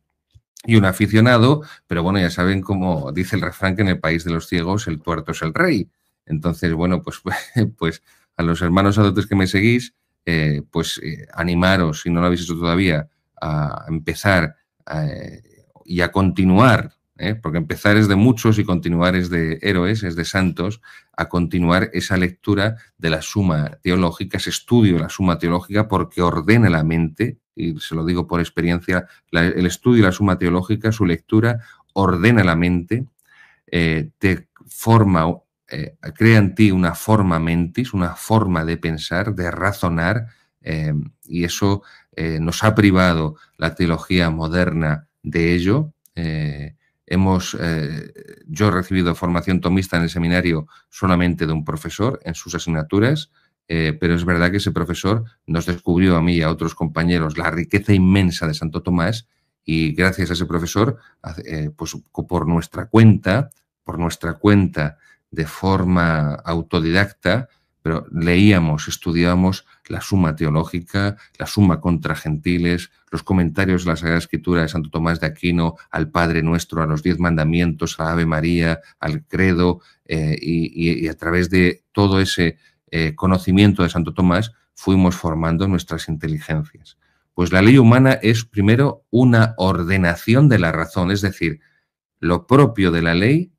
y un aficionado, pero bueno, ya saben cómo dice el refrán que en el país de los ciegos el tuerto es el rey. Entonces, bueno, pues a los hermanos sacerdotes que me seguís, animaros, si no lo habéis hecho todavía, a empezar y a continuar, porque empezar es de muchos y continuar es de héroes, es de santos, a continuar esa lectura de la Suma Teológica, ese estudio de la Suma Teológica, porque ordena la mente, y se lo digo por experiencia, el estudio de la Suma Teológica, su lectura, ordena la mente, te forma, crea en ti una forma mentis, una forma de pensar, de razonar, y eso nos ha privado la teología moderna de ello. Yo he recibido formación tomista en el seminario solamente de un profesor en sus asignaturas, pero es verdad que ese profesor nos descubrió a mí y a otros compañeros la riqueza inmensa de Santo Tomás, y gracias a ese profesor, pues por nuestra cuenta, de forma autodidacta, pero leíamos, estudiábamos la Suma Teológica, la Suma contra Gentiles, los comentarios de la Sagrada Escritura de Santo Tomás de Aquino, al Padre Nuestro, a los 10 mandamientos, a la Ave María, al Credo, y a través de todo ese conocimiento de Santo Tomás fuimos formando nuestras inteligencias. Pues la ley humana es primero una ordenación de la razón, es decir, lo propio de la ley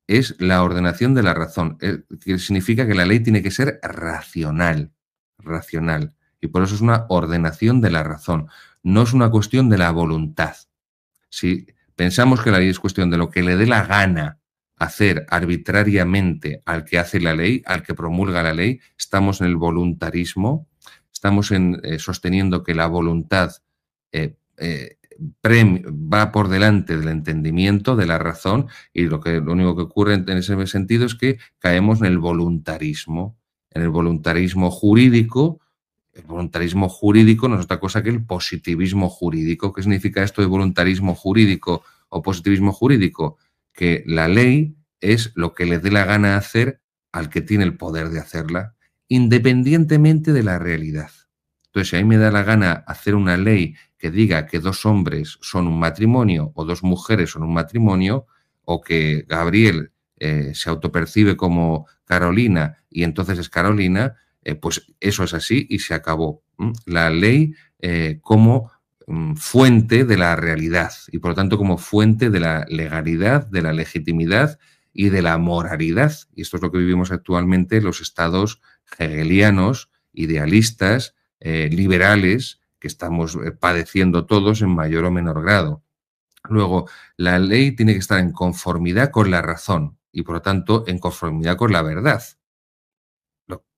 es la ordenación de la razón, que significa que la ley tiene que ser racional, racional, y por eso es una ordenación de la razón, no es una cuestión de la voluntad. Si pensamos que la ley es cuestión de lo que le dé la gana hacer arbitrariamente al que hace la ley, al que promulga la ley, estamos en el voluntarismo, estamos sosteniendo que la voluntad va por delante del entendimiento, de la razón, y lo único que ocurre en ese sentido es que caemos en el voluntarismo jurídico. El voluntarismo jurídico no es otra cosa que el positivismo jurídico. ¿Qué significa esto de voluntarismo jurídico o positivismo jurídico? Que la ley es lo que le dé la gana hacer al que tiene el poder de hacerla, independientemente de la realidad. Entonces, si a mí me da la gana hacer una ley que diga que 2 hombres son un matrimonio o 2 mujeres son un matrimonio, o que Gabriel se autopercibe como Carolina y entonces es Carolina, pues eso es así y se acabó. La ley como fuente de la realidad y por lo tanto como fuente de la legalidad, de la legitimidad y de la moralidad. Y esto es lo que vivimos actualmente en los estados hegelianos, idealistas, liberales, que estamos padeciendo todos en mayor o menor grado. Luego, la ley tiene que estar en conformidad con la razón y, por lo tanto, en conformidad con la verdad.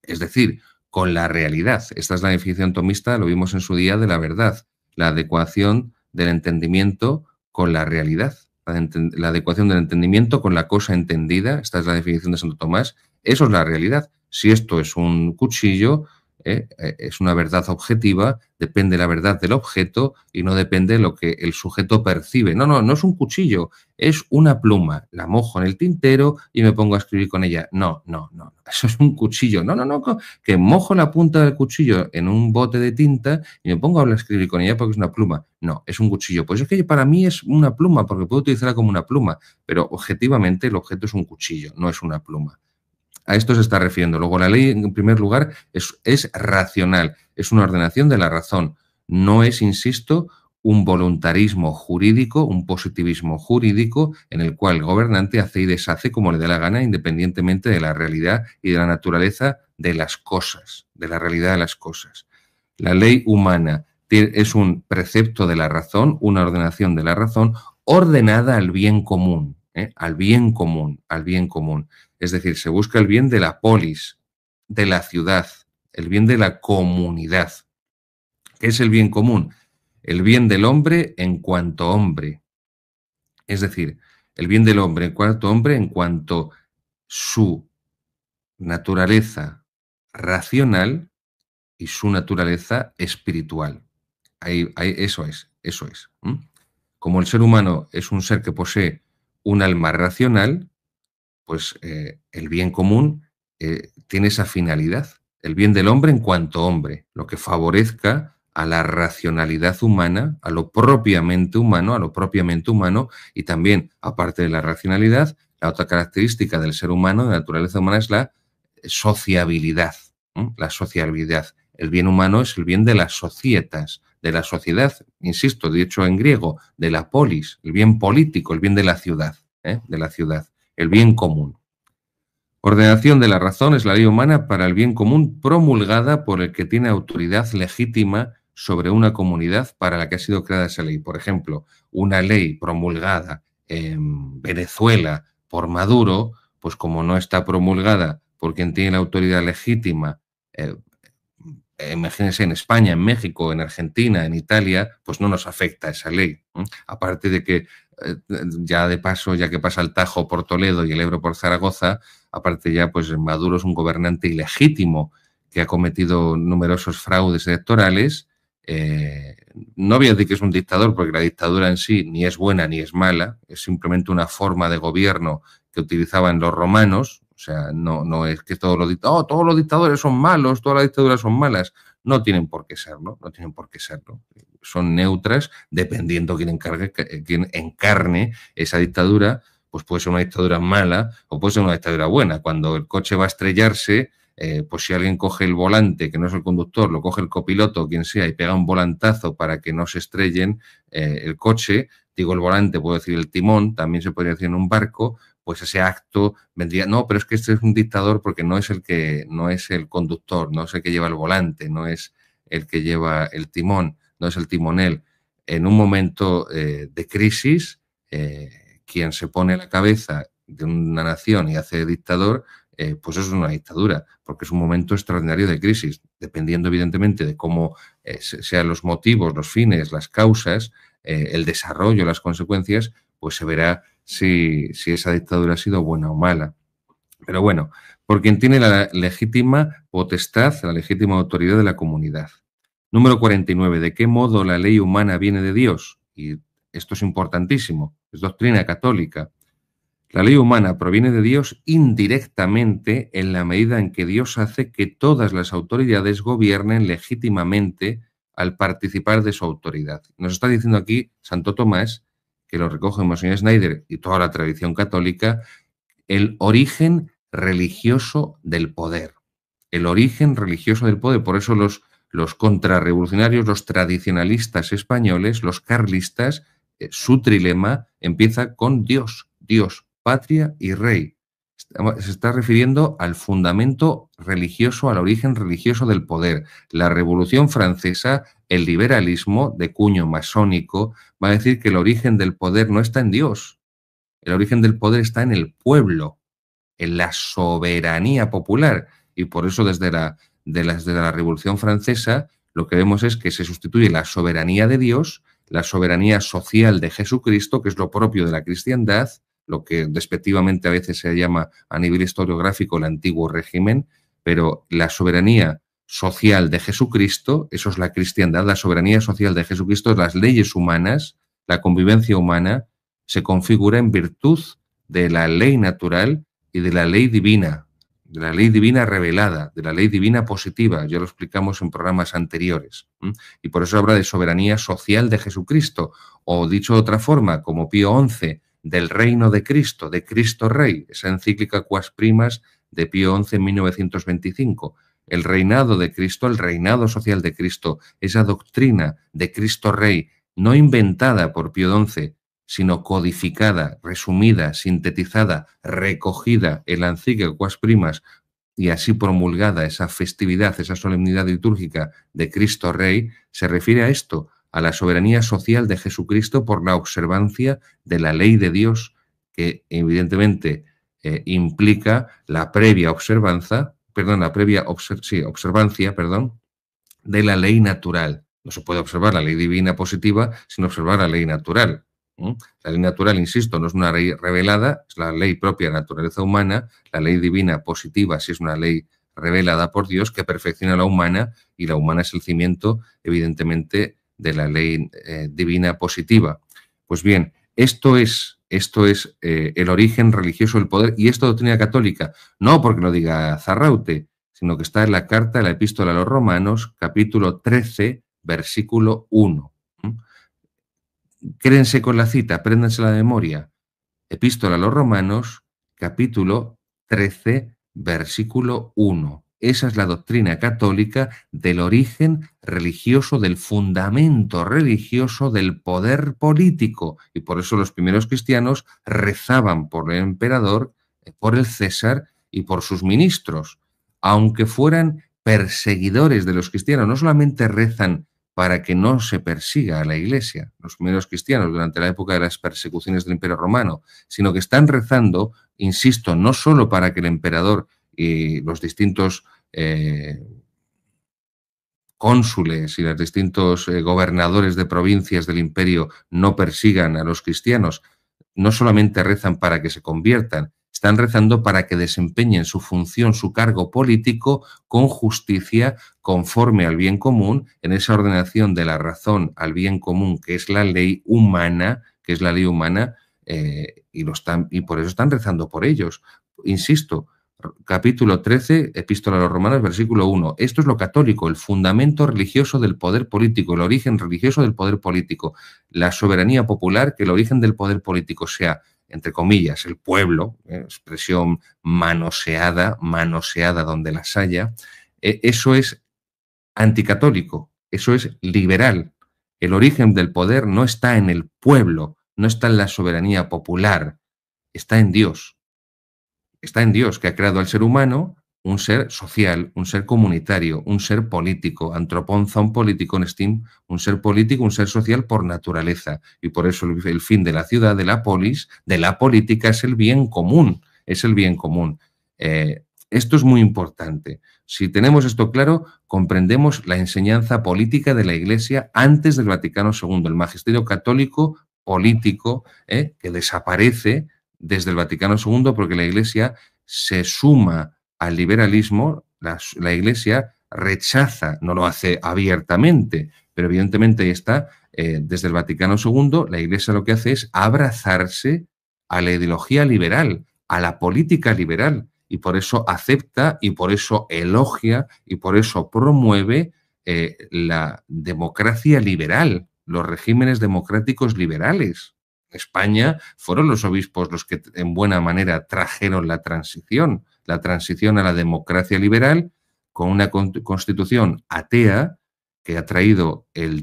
Es decir, con la realidad. Esta es la definición tomista, lo vimos en su día, de la verdad. La adecuación del entendimiento con la realidad. La adecuación del entendimiento con la cosa entendida. Esta es la definición de Santo Tomás. Eso es la realidad. Si esto es un cuchillo, es una verdad objetiva, depende la verdad del objeto y no depende de lo que el sujeto percibe. No es un cuchillo, es una pluma. La mojo en el tintero y me pongo a escribir con ella. No, eso es un cuchillo. No, que mojo la punta del cuchillo en un bote de tinta y me pongo a escribir con ella porque es una pluma. No, es un cuchillo. Pues es que para mí es una pluma porque puedo utilizarla como una pluma, pero objetivamente el objeto es un cuchillo, no es una pluma. A esto se está refiriendo. Luego, la ley, en primer lugar, es racional, es una ordenación de la razón. No es, insisto, un voluntarismo jurídico, un positivismo jurídico en el cual el gobernante hace y deshace como le dé la gana, independientemente de la realidad y de la naturaleza de las cosas, de la realidad de las cosas. La ley humana es un precepto de la razón, una ordenación de la razón ordenada al bien común, al bien común, al bien común. Es decir, se busca el bien de la polis, de la ciudad, el bien de la comunidad. ¿Qué es el bien común? El bien del hombre en cuanto hombre. Es decir, el bien del hombre en cuanto su naturaleza racional y su naturaleza espiritual. Eso es. Como el ser humano es un ser que posee un alma racional, pues el bien común tiene esa finalidad, el bien del hombre en cuanto hombre, lo que favorezca a la racionalidad humana, a lo propiamente humano, y también, aparte de la racionalidad, la otra característica del ser humano, de la naturaleza humana, es la sociabilidad. La sociabilidad. El bien humano es el bien de las societas, de la sociedad, insisto, dicho en griego, de la polis, el bien político, el bien de la ciudad, el bien común. Ordenación de la razón es la ley humana para el bien común promulgada por el que tiene autoridad legítima sobre una comunidad para la que ha sido creada esa ley. Por ejemplo, una ley promulgada en Venezuela por Maduro, pues como no está promulgada por quien tiene la autoridad legítima, imagínense, en España, en México, en Argentina, en Italia, pues no nos afecta esa ley. Aparte de que ya de paso, ya que pasa el Tajo por Toledo y el Ebro por Zaragoza, aparte ya, pues Maduro es un gobernante ilegítimo que ha cometido numerosos fraudes electorales. No voy a decir que es un dictador, porque la dictadura en sí ni es buena ni es mala, es simplemente una forma de gobierno que utilizaban los romanos. O sea, no es que todos los dictadores son malos, todas las dictaduras son malas. No tienen por qué serlo, no tienen por qué serlo. Son neutras dependiendo quién encarne esa dictadura. Pues puede ser una dictadura mala o puede ser una dictadura buena. Cuando el coche va a estrellarse, pues si alguien coge el volante, que no es el conductor, lo coge el copiloto o quien sea y pega un volantazo para que no se estrellen el coche, digo el volante, puedo decir el timón, también se podría decir en un barco, pues ese acto vendría, no, pero es que este es un dictador porque no es el conductor, no es el que lleva el volante, no es el que lleva el timón, no es el timonel. En un momento de crisis, quien se pone a la cabeza de una nación y hace dictador, pues eso es una dictadura, porque es un momento extraordinario de crisis, dependiendo evidentemente de cómo sean los motivos, los fines, las causas, el desarrollo, las consecuencias, pues se verá si esa dictadura ha sido buena o mala. Pero bueno, por quien tiene la legítima potestad, la legítima autoridad de la comunidad. Número 49. ¿De qué modo la ley humana viene de Dios? Y esto es importantísimo, es doctrina católica. La ley humana proviene de Dios indirectamente en la medida en que Dios hace que todas las autoridades gobiernen legítimamente al participar de su autoridad. Nos está diciendo aquí Santo Tomás, que lo recoge Monseñor Schneider y toda la tradición católica, el origen religioso del poder. El origen religioso del poder. Por eso los contrarrevolucionarios, los tradicionalistas españoles, los carlistas, su trilema empieza con Dios, patria y rey. Se está refiriendo al fundamento religioso, al origen religioso del poder. La Revolución Francesa, el liberalismo de cuño masónico, va a decir que el origen del poder no está en Dios. El origen del poder está en el pueblo, en la soberanía popular. Y por eso desde la Revolución Francesa lo que vemos es que se sustituye la soberanía de Dios, la soberanía social de Jesucristo, que es lo propio de la cristiandad, lo que despectivamente a veces se llama a nivel historiográfico el antiguo régimen, pero la soberanía social de Jesucristo, eso es la cristiandad, la soberanía social de Jesucristo, las leyes humanas, la convivencia humana, se configura en virtud de la ley natural y de la ley divina revelada, de la ley divina positiva. Ya lo explicamos en programas anteriores. Y por eso habla de soberanía social de Jesucristo, o dicho de otra forma, como Pío XI, del reino de Cristo Rey, esa encíclica Quas Primas de Pío XI en 1925. El reinado de Cristo, el reinado social de Cristo, esa doctrina de Cristo Rey, no inventada por Pío XI, sino codificada, resumida, sintetizada, recogida en la encíclica Quas Primas y así promulgada esa festividad, esa solemnidad litúrgica de Cristo Rey, se refiere a esto, a la soberanía social de Jesucristo por la observancia de la ley de Dios, que evidentemente implica la previa observancia, de la ley natural. No se puede observar la ley divina positiva sin observar la ley natural. La ley natural, insisto, no es una ley revelada, es la ley propia de la naturaleza humana. La ley divina positiva sí es una ley revelada por Dios que perfecciona a la humana, y la humana es el cimiento, evidentemente, de la ley divina positiva. Pues bien, esto es el origen religioso del poder, y esto doctrina católica, no porque lo diga Zarraute, sino que está en la carta de la Epístola a los Romanos, capítulo 13, versículo 1. Créense con la cita, apréndanse la memoria. Epístola a los Romanos, capítulo 13, versículo 1. Esa es la doctrina católica del origen religioso, del fundamento religioso del poder político. Y por eso los primeros cristianos rezaban por el emperador, por el César y por sus ministros. Aunque fueran perseguidores de los cristianos, no solamente rezan para que no se persiga a la Iglesia, los primeros cristianos durante la época de las persecuciones del Imperio Romano, sino que están rezando, insisto, no solo para que el emperador y los distintos cónsules y los distintos gobernadores de provincias del imperio no persigan a los cristianos, no solamente rezan para que se conviertan, están rezando para que desempeñen su función, su cargo político con justicia, conforme al bien común, en esa ordenación de la razón al bien común, que es la ley humana, y por eso están rezando por ellos. Insisto, capítulo 13, Epístola a los Romanos, versículo 1. Esto es lo católico, el fundamento religioso del poder político, el origen religioso del poder político, la soberanía popular, que el origen del poder político sea, entre comillas, el pueblo, expresión manoseada donde las haya, eso es anticatólico, eso es liberal. El origen del poder no está en el pueblo, no está en la soberanía popular, está en Dios. Está en Dios, que ha creado al ser humano un ser social, un ser comunitario, un ser político, antropon zoon politikon estim, un ser político, un ser social por naturaleza. Y por eso el fin de la ciudad, de la polis, de la política, es el bien común, es el bien común. Esto es muy importante. Si tenemos esto claro, comprendemos la enseñanza política de la Iglesia antes del Vaticano II, el magisterio católico político que desaparece desde el Vaticano II, porque la Iglesia se suma al liberalismo, la Iglesia rechaza, no lo hace abiertamente, pero evidentemente ahí está, desde el Vaticano II, la Iglesia lo que hace es abrazarse a la ideología liberal, a la política liberal, y por eso acepta, y por eso elogia, y por eso promueve la democracia liberal, los regímenes democráticos liberales. España fueron los obispos los que en buena manera trajeron la transición a la democracia liberal, con una constitución atea que ha traído el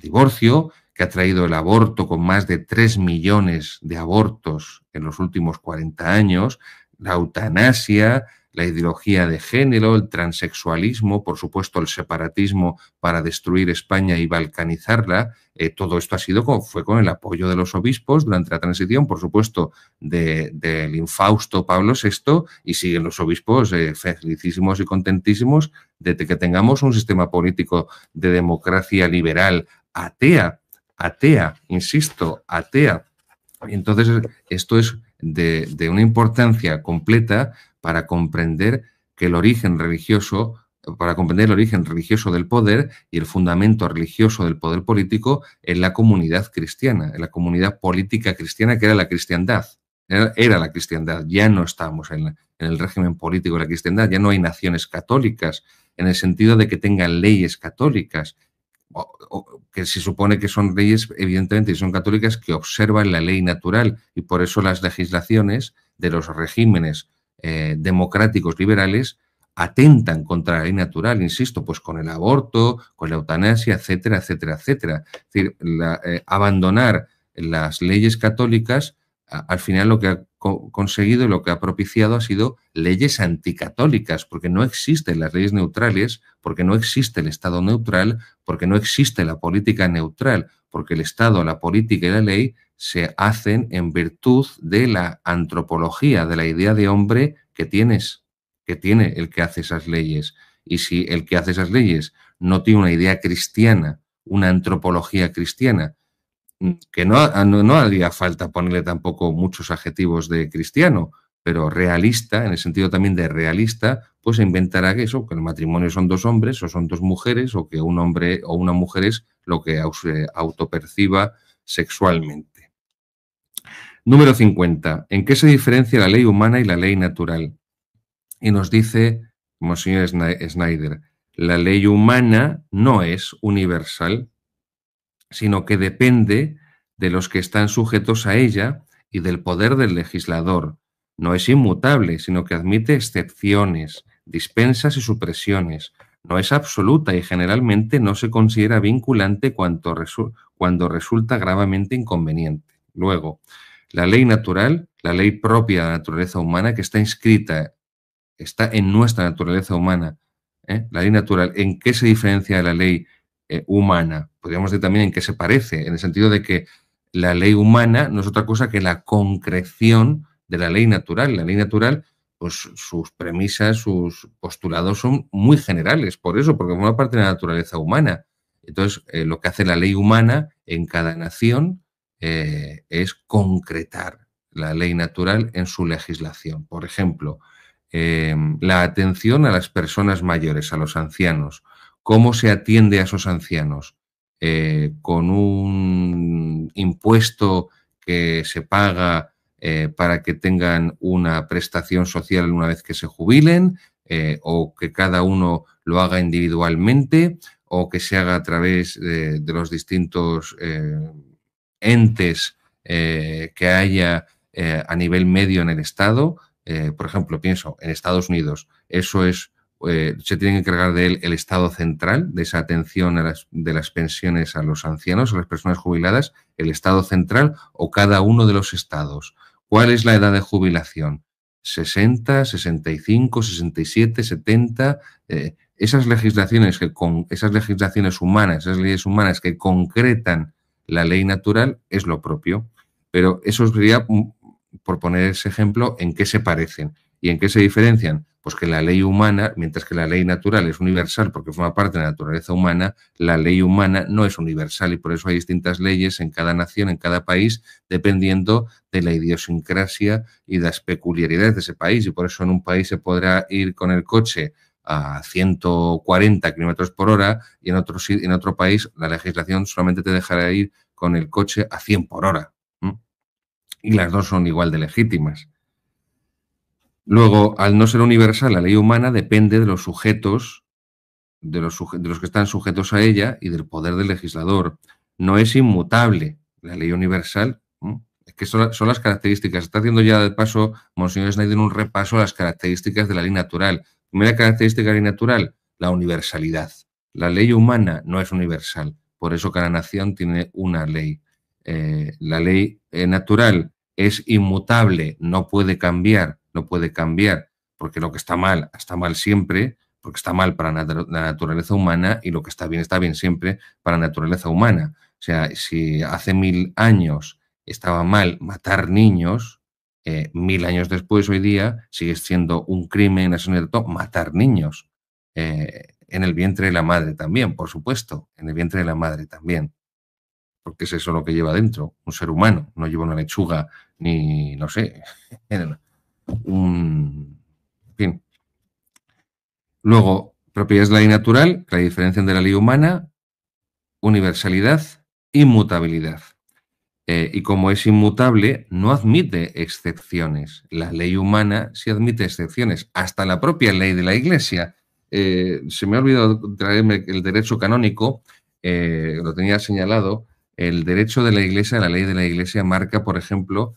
divorcio, que ha traído el aborto con más de 3 millones de abortos en los últimos 40 años, la eutanasia, la ideología de género, el transexualismo, por supuesto el separatismo para destruir España y balcanizarla. Todo esto fue con el apoyo de los obispos durante la transición, por supuesto, del infausto Pablo VI, y siguen los obispos felicísimos y contentísimos de que tengamos un sistema político de democracia liberal atea, insisto, atea. Entonces, esto es de una importancia completa para comprender que el origen religioso, del poder y el fundamento religioso del poder político en la comunidad cristiana, en la comunidad política cristiana, que era la cristiandad. Era la cristiandad. Ya no estamos en el régimen político de la cristiandad, ya no hay naciones católicas, en el sentido de que tengan leyes católicas, que se supone que son leyes, evidentemente, y son católicas, que observan la ley natural, y por eso las legislaciones de los regímenes democráticos liberales atentan contra la ley natural, insisto, pues con el aborto, con la eutanasia, etcétera, etcétera, etcétera. Es decir, abandonar las leyes católicas, al final lo que ha conseguido y lo que ha propiciado ha sido leyes anticatólicas, porque no existen las leyes neutrales, porque no existe el Estado neutral, porque no existe la política neutral, porque el Estado, la política y la ley se hacen en virtud de la antropología, de la idea de hombre que tiene el que hace esas leyes. Y si el que hace esas leyes no tiene una idea cristiana, una antropología cristiana, que no haría falta ponerle tampoco muchos adjetivos de cristiano, pero realista, en el sentido también de realista, pues inventará que eso, que el matrimonio son dos hombres o son dos mujeres, o que un hombre o una mujer es lo que autoperciba sexualmente. Número 50. ¿En qué se diferencia la ley humana y la ley natural? Y nos dice Monseñor Schneider, la ley humana no es universal, sino que depende de los que están sujetos a ella y del poder del legislador. No es inmutable, sino que admite excepciones, dispensas y supresiones. No es absoluta y generalmente no se considera vinculante cuando resulta gravemente inconveniente. Luego, la ley natural, la ley propia de la naturaleza humana, que está inscrita, está en nuestra naturaleza humana. La ley natural, ¿en qué se diferencia de la ley humana? Podríamos decir también en qué se parece, en el sentido de que la ley humana no es otra cosa que la concreción de la ley natural. La ley natural, pues sus premisas, sus postulados son muy generales, por eso, porque forma parte de la naturaleza humana. Entonces, lo que hace la ley humana en cada nación es concretar la ley natural en su legislación. Por ejemplo, la atención a las personas mayores, a los ancianos. ¿Cómo se atiende a esos ancianos? Con un impuesto que se paga para que tengan una prestación social una vez que se jubilen, o que cada uno lo haga individualmente, o que se haga a través de los distintos entes que haya a nivel medio en el Estado. Por ejemplo, pienso en Estados Unidos, eso es, se tiene que encargar de él el Estado central, de esa atención de las pensiones a los ancianos, a las personas jubiladas, el Estado central o cada uno de los estados. ¿Cuál es la edad de jubilación? 60, 65, 67, 70. Esas legislaciones humanas, esas leyes humanas que concretan la ley natural es lo propio. Pero eso sería, por poner ese ejemplo, ¿en qué se parecen? ¿Y en qué se diferencian? Pues que la ley humana, mientras que la ley natural es universal porque forma parte de la naturaleza humana, la ley humana no es universal y por eso hay distintas leyes en cada nación, en cada país, dependiendo de la idiosincrasia y de las peculiaridades de ese país. Y por eso en un país se podrá ir con el coche a 140 kilómetros por hora y en otro país la legislación solamente te dejará ir con el coche a 100 por hora. Y las dos son igual de legítimas. Luego, al no ser universal, la ley humana depende de los sujetos, de los que están sujetos a ella y del poder del legislador. No es inmutable. La ley universal, es que son las características. Está haciendo ya de paso, Monseñor Schneider, un repaso a las características de la ley natural. Primera característica de la ley natural, la universalidad. La ley humana no es universal. Por eso cada nación tiene una ley. La ley natural es inmutable, no puede cambiar, porque lo que está mal siempre, porque está mal para la naturaleza humana, y lo que está bien siempre para la naturaleza humana. O sea, si hace 1000 años estaba mal matar niños, 1000 años después, hoy día, sigue siendo un crimen, asesinato, matar niños. En el vientre de la madre también, por supuesto, en el vientre de la madre también, porque es eso lo que lleva dentro, un ser humano, no lleva una lechuga ni, no sé, un... En fin. Luego, propiedades de la ley natural, que la diferencian de la ley humana: universalidad, inmutabilidad. Y como es inmutable, no admite excepciones. La ley humana sí admite excepciones, hasta la propia ley de la Iglesia. Se me ha olvidado traerme el derecho canónico, lo tenía señalado. El derecho de la Iglesia, la ley de la Iglesia marca, por ejemplo,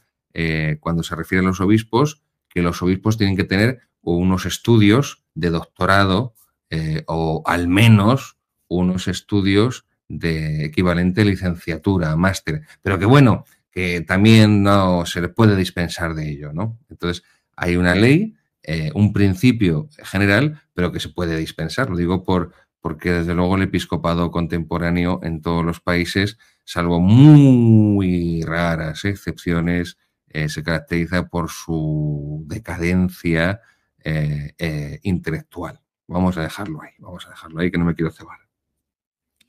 cuando se refiere a los obispos, que los obispos tienen que tener unos estudios de doctorado, o al menos unos estudios de equivalente licenciatura, máster, pero que bueno, que también no se le puede dispensar de ello, ¿no? Entonces, hay una ley, un principio general, pero que se puede dispensar. Lo digo porque desde luego el episcopado contemporáneo en todos los países, salvo muy raras excepciones, se caracteriza por su decadencia intelectual. Vamos a dejarlo ahí, que no me quiero cebar.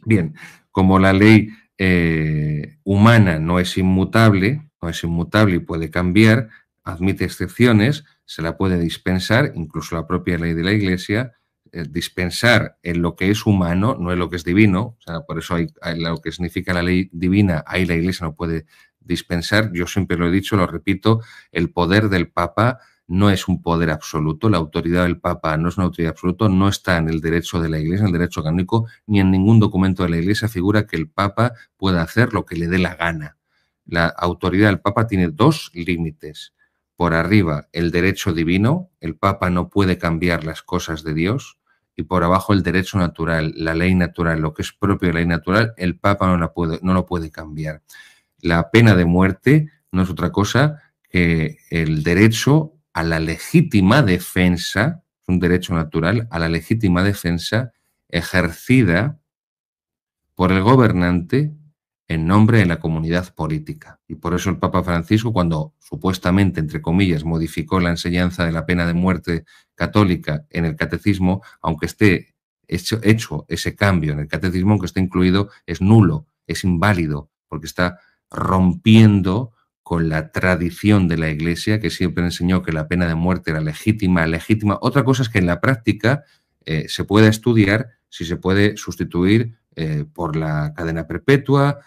Bien, como la ley humana no es inmutable y puede cambiar, admite excepciones, se la puede dispensar, incluso la propia ley de la Iglesia, dispensar en lo que es humano, no en lo que es divino. O sea, por eso hay lo que significa la ley divina, ahí la Iglesia no puede dispensar. Yo siempre lo he dicho, lo repito, el poder del Papa no es un poder absoluto, la autoridad del Papa no es una autoridad absoluta, no está en el derecho de la Iglesia, en el derecho canónico, ni en ningún documento de la Iglesia figura que el Papa pueda hacer lo que le dé la gana. La autoridad del Papa tiene dos límites. Por arriba, el derecho divino, el Papa no puede cambiar las cosas de Dios, y por abajo el derecho natural, la ley natural, lo que es propio de la ley natural, el Papa no lo puede cambiar. La pena de muerte no es otra cosa que el derecho a la legítima defensa, es un derecho natural, a la legítima defensa ejercida por el gobernante en nombre de la comunidad política. Y por eso el Papa Francisco, cuando supuestamente, entre comillas, modificó la enseñanza de la pena de muerte católica en el catecismo, aunque esté hecho ese cambio en el catecismo, aunque esté incluido, es nulo, es inválido, porque está rompiendo con la tradición de la Iglesia, que siempre enseñó que la pena de muerte era legítima. Otra cosa es que en la práctica se pueda estudiar si se puede sustituir por la cadena perpetua.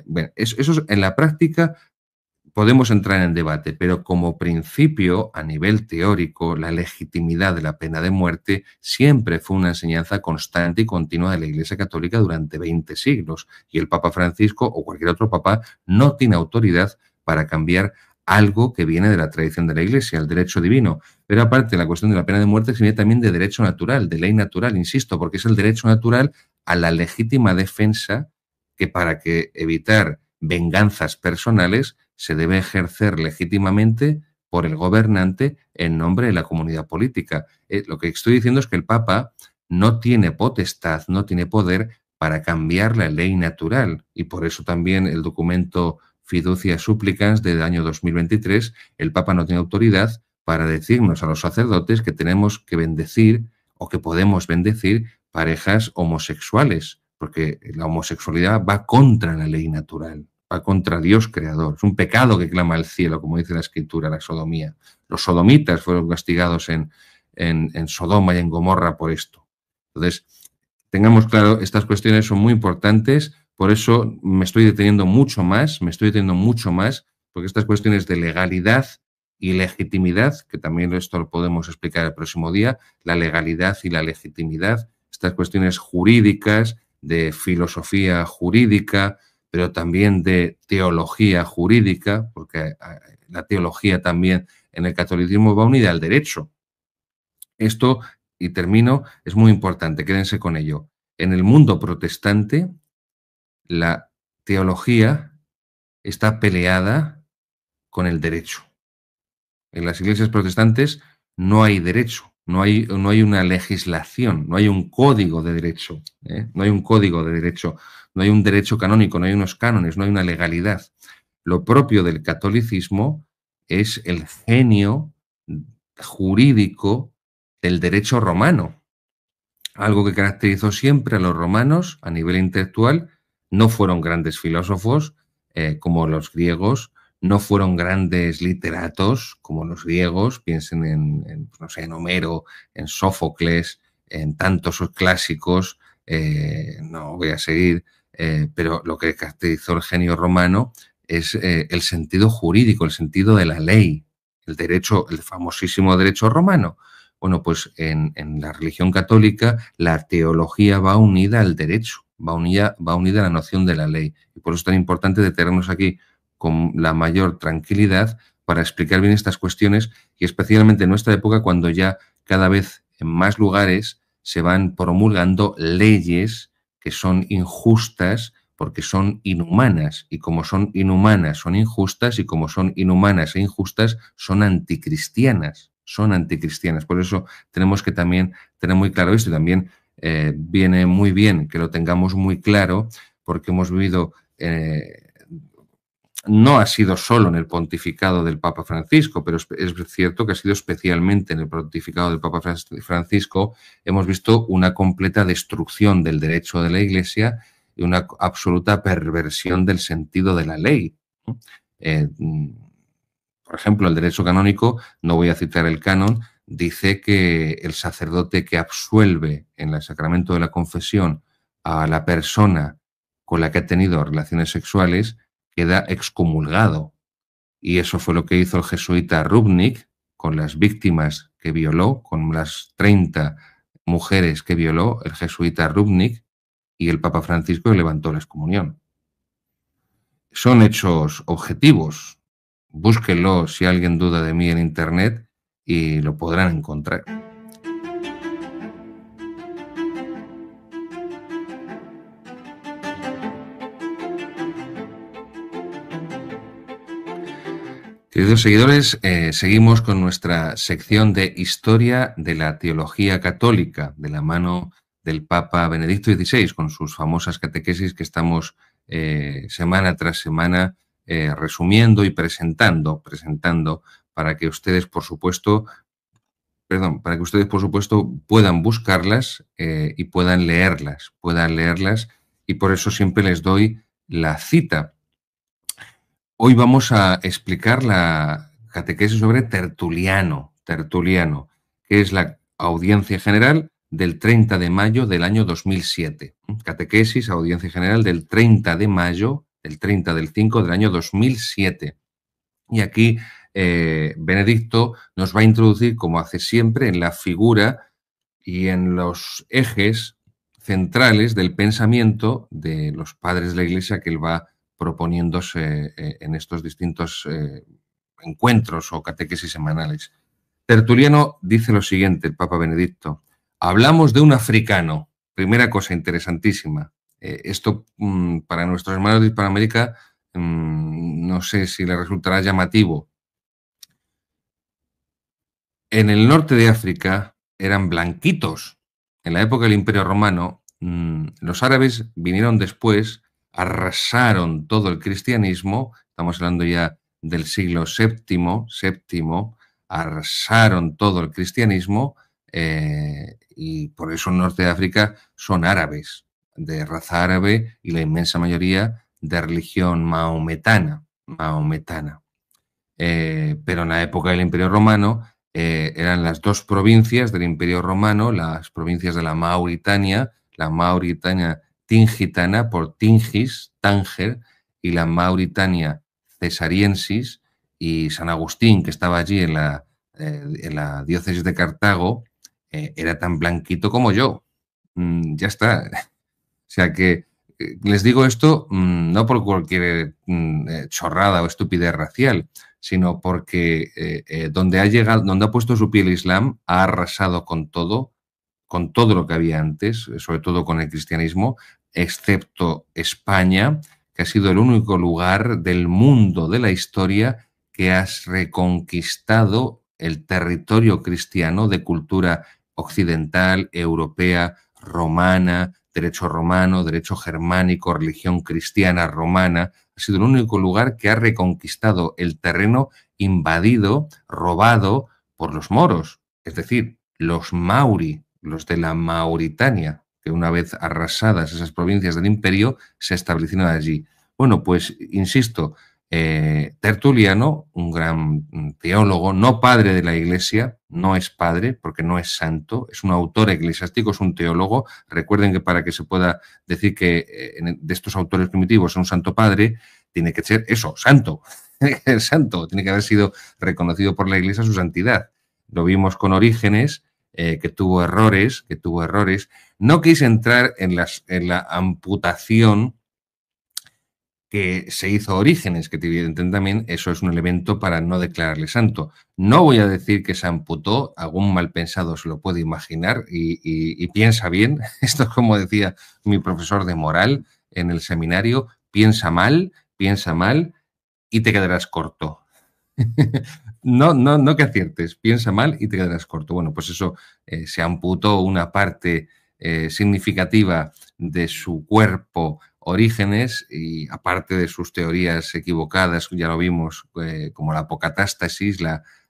Bueno, eso en la práctica podemos entrar en debate, pero como principio, a nivel teórico, la legitimidad de la pena de muerte siempre fue una enseñanza constante y continua de la Iglesia Católica durante 20 siglos. Y el Papa Francisco o cualquier otro papa no tiene autoridad para cambiar algo que viene de la tradición de la Iglesia, el derecho divino. Pero aparte, la cuestión de la pena de muerte viene también de derecho natural, de ley natural, insisto, porque es el derecho natural a la legítima defensa, que para que evitar venganzas personales se debe ejercer legítimamente por el gobernante en nombre de la comunidad política. Lo que estoy diciendo es que el Papa no tiene potestad, no tiene poder para cambiar la ley natural, y por eso también el documento Fiducia Supplicans del año 2023, el Papa no tiene autoridad para decirnos a los sacerdotes que tenemos que bendecir o que podemos bendecir parejas homosexuales, porque la homosexualidad va contra la ley natural, va contra Dios creador. Es un pecado que clama al cielo, como dice la Escritura, la sodomía. Los sodomitas fueron castigados en Sodoma y en Gomorra por esto. Entonces, tengamos claro, estas cuestiones son muy importantes, por eso me estoy deteniendo mucho más, porque estas cuestiones de legalidad y legitimidad, que también esto lo podemos explicar el próximo día, la legalidad y la legitimidad, estas cuestiones jurídicas, de filosofía jurídica, pero también de teología jurídica, porque la teología también en el catolicismo va unida al derecho. Esto, y termino, es muy importante, quédense con ello. En el mundo protestante, la teología está peleada con el derecho. En las iglesias protestantes no hay derecho, no hay una legislación, no hay un código de derecho, no hay un código de derecho, no hay un derecho canónico, no hay unos cánones, no hay una legalidad. Lo propio del catolicismo es el genio jurídico del derecho romano, algo que caracterizó siempre a los romanos a nivel intelectual. No fueron grandes filósofos como los griegos, no fueron grandes literatos como los griegos, piensen no sé, en Homero, en Sófocles, en tantos clásicos, no voy a seguir, pero lo que caracterizó el genio romano es el sentido jurídico, el sentido de la ley, el derecho, el famosísimo derecho romano. Bueno, pues en la religión católica la teología va unida al derecho, va unida a la noción de la ley. Y por eso es tan importante detenernos aquí con la mayor tranquilidad para explicar bien estas cuestiones y especialmente en nuestra época cuando ya cada vez en más lugares se van promulgando leyes que son injustas porque son inhumanas y como son inhumanas son injustas y como son inhumanas e injustas son anticristianas. Son anticristianas. Por eso tenemos que también tener muy claro esto y también viene muy bien que lo tengamos muy claro porque hemos vivido, no ha sido solo en el pontificado del Papa Francisco, pero es cierto que ha sido especialmente en el pontificado del Papa Francisco, hemos visto una completa destrucción del derecho de la Iglesia y una absoluta perversión del sentido de la ley. Por ejemplo, el derecho canónico, no voy a citar el canon, dice que el sacerdote que absuelve en el sacramento de la confesión a la persona con la que ha tenido relaciones sexuales queda excomulgado. Y eso fue lo que hizo el jesuita Rubnik con las víctimas que violó, con las 30 mujeres que violó el jesuita Rubnik, y el Papa Francisco levantó la excomunión. Son hechos objetivos. Búsquenlo si alguien duda de mí en Internet y lo podrán encontrar. Queridos seguidores, seguimos con nuestra sección de Historia de la Teología Católica, de la mano del Papa Benedicto XVI, con sus famosas catequesis que estamos semana tras semana resumiendo y presentando para que ustedes, por supuesto, puedan buscarlas y puedan leerlas, y por eso siempre les doy la cita. Hoy vamos a explicar la catequesis sobre Tertuliano, que es la audiencia general del 30 de mayo del año 2007. Catequesis, audiencia general del 30 de mayo, del 30 del 5 del año 2007. Y aquí Benedicto nos va a introducir, como hace siempre, en la figura y en los ejes centrales del pensamiento de los padres de la Iglesia que él va proponiéndose en estos distintos encuentros o catequesis semanales. Tertuliano dice lo siguiente, el Papa Benedicto: hablamos de un africano. Primera cosa interesantísima. Esto para nuestros hermanos de Hispanoamérica no sé si les resultará llamativo. En el norte de África eran blanquitos. En la época del Imperio Romano, los árabes vinieron después, arrasaron todo el cristianismo, estamos hablando ya del siglo VII, arrasaron todo el cristianismo y por eso el norte de África son árabes, de raza árabe y la inmensa mayoría de religión maometana. Pero en la época del Imperio Romano eran las dos provincias del Imperio Romano, las provincias de la Mauritania tingitana por Tingis, Tánger, y la Mauritania cesariensis, y San Agustín, que estaba allí en la diócesis de Cartago, era tan blanquito como yo. Ya está. O sea que les digo esto no por cualquier chorrada o estupidez racial, sino porque donde ha llegado, donde ha puesto su pie el Islam, ha arrasado con todo lo que había antes, sobre todo con el cristianismo, excepto España, que ha sido el único lugar del mundo de la historia que has reconquistado el territorio cristiano de cultura occidental, europea, romana, derecho romano, derecho germánico, religión cristiana romana. Ha sido el único lugar que ha reconquistado el terreno invadido, robado por los moros, es decir, los mauri, los de la Mauritania, que una vez arrasadas esas provincias del imperio, se establecieron allí. Bueno, pues, insisto, Tertuliano, un gran teólogo, no padre de la Iglesia, no es padre porque no es santo, es un autor eclesiástico, es un teólogo. Recuerden que para que se pueda decir que de estos autores primitivos es un santo padre, tiene que ser eso, santo. Santo, tiene que haber sido reconocido por la Iglesia su santidad. Lo vimos con Orígenes, que tuvo errores. No quise entrar en la amputación que se hizo Orígenes, que evidentemente también eso es un elemento para no declararle santo. No voy a decir que se amputó, algún mal pensado se lo puede imaginar y piensa bien. Esto es como decía mi profesor de moral en el seminario, piensa mal y te quedarás corto. No que aciertes, piensa mal y te quedarás corto. Bueno, pues eso, se amputó una parte significativa de su cuerpo Orígenes, y aparte de sus teorías equivocadas, ya lo vimos, como la apocatástasis,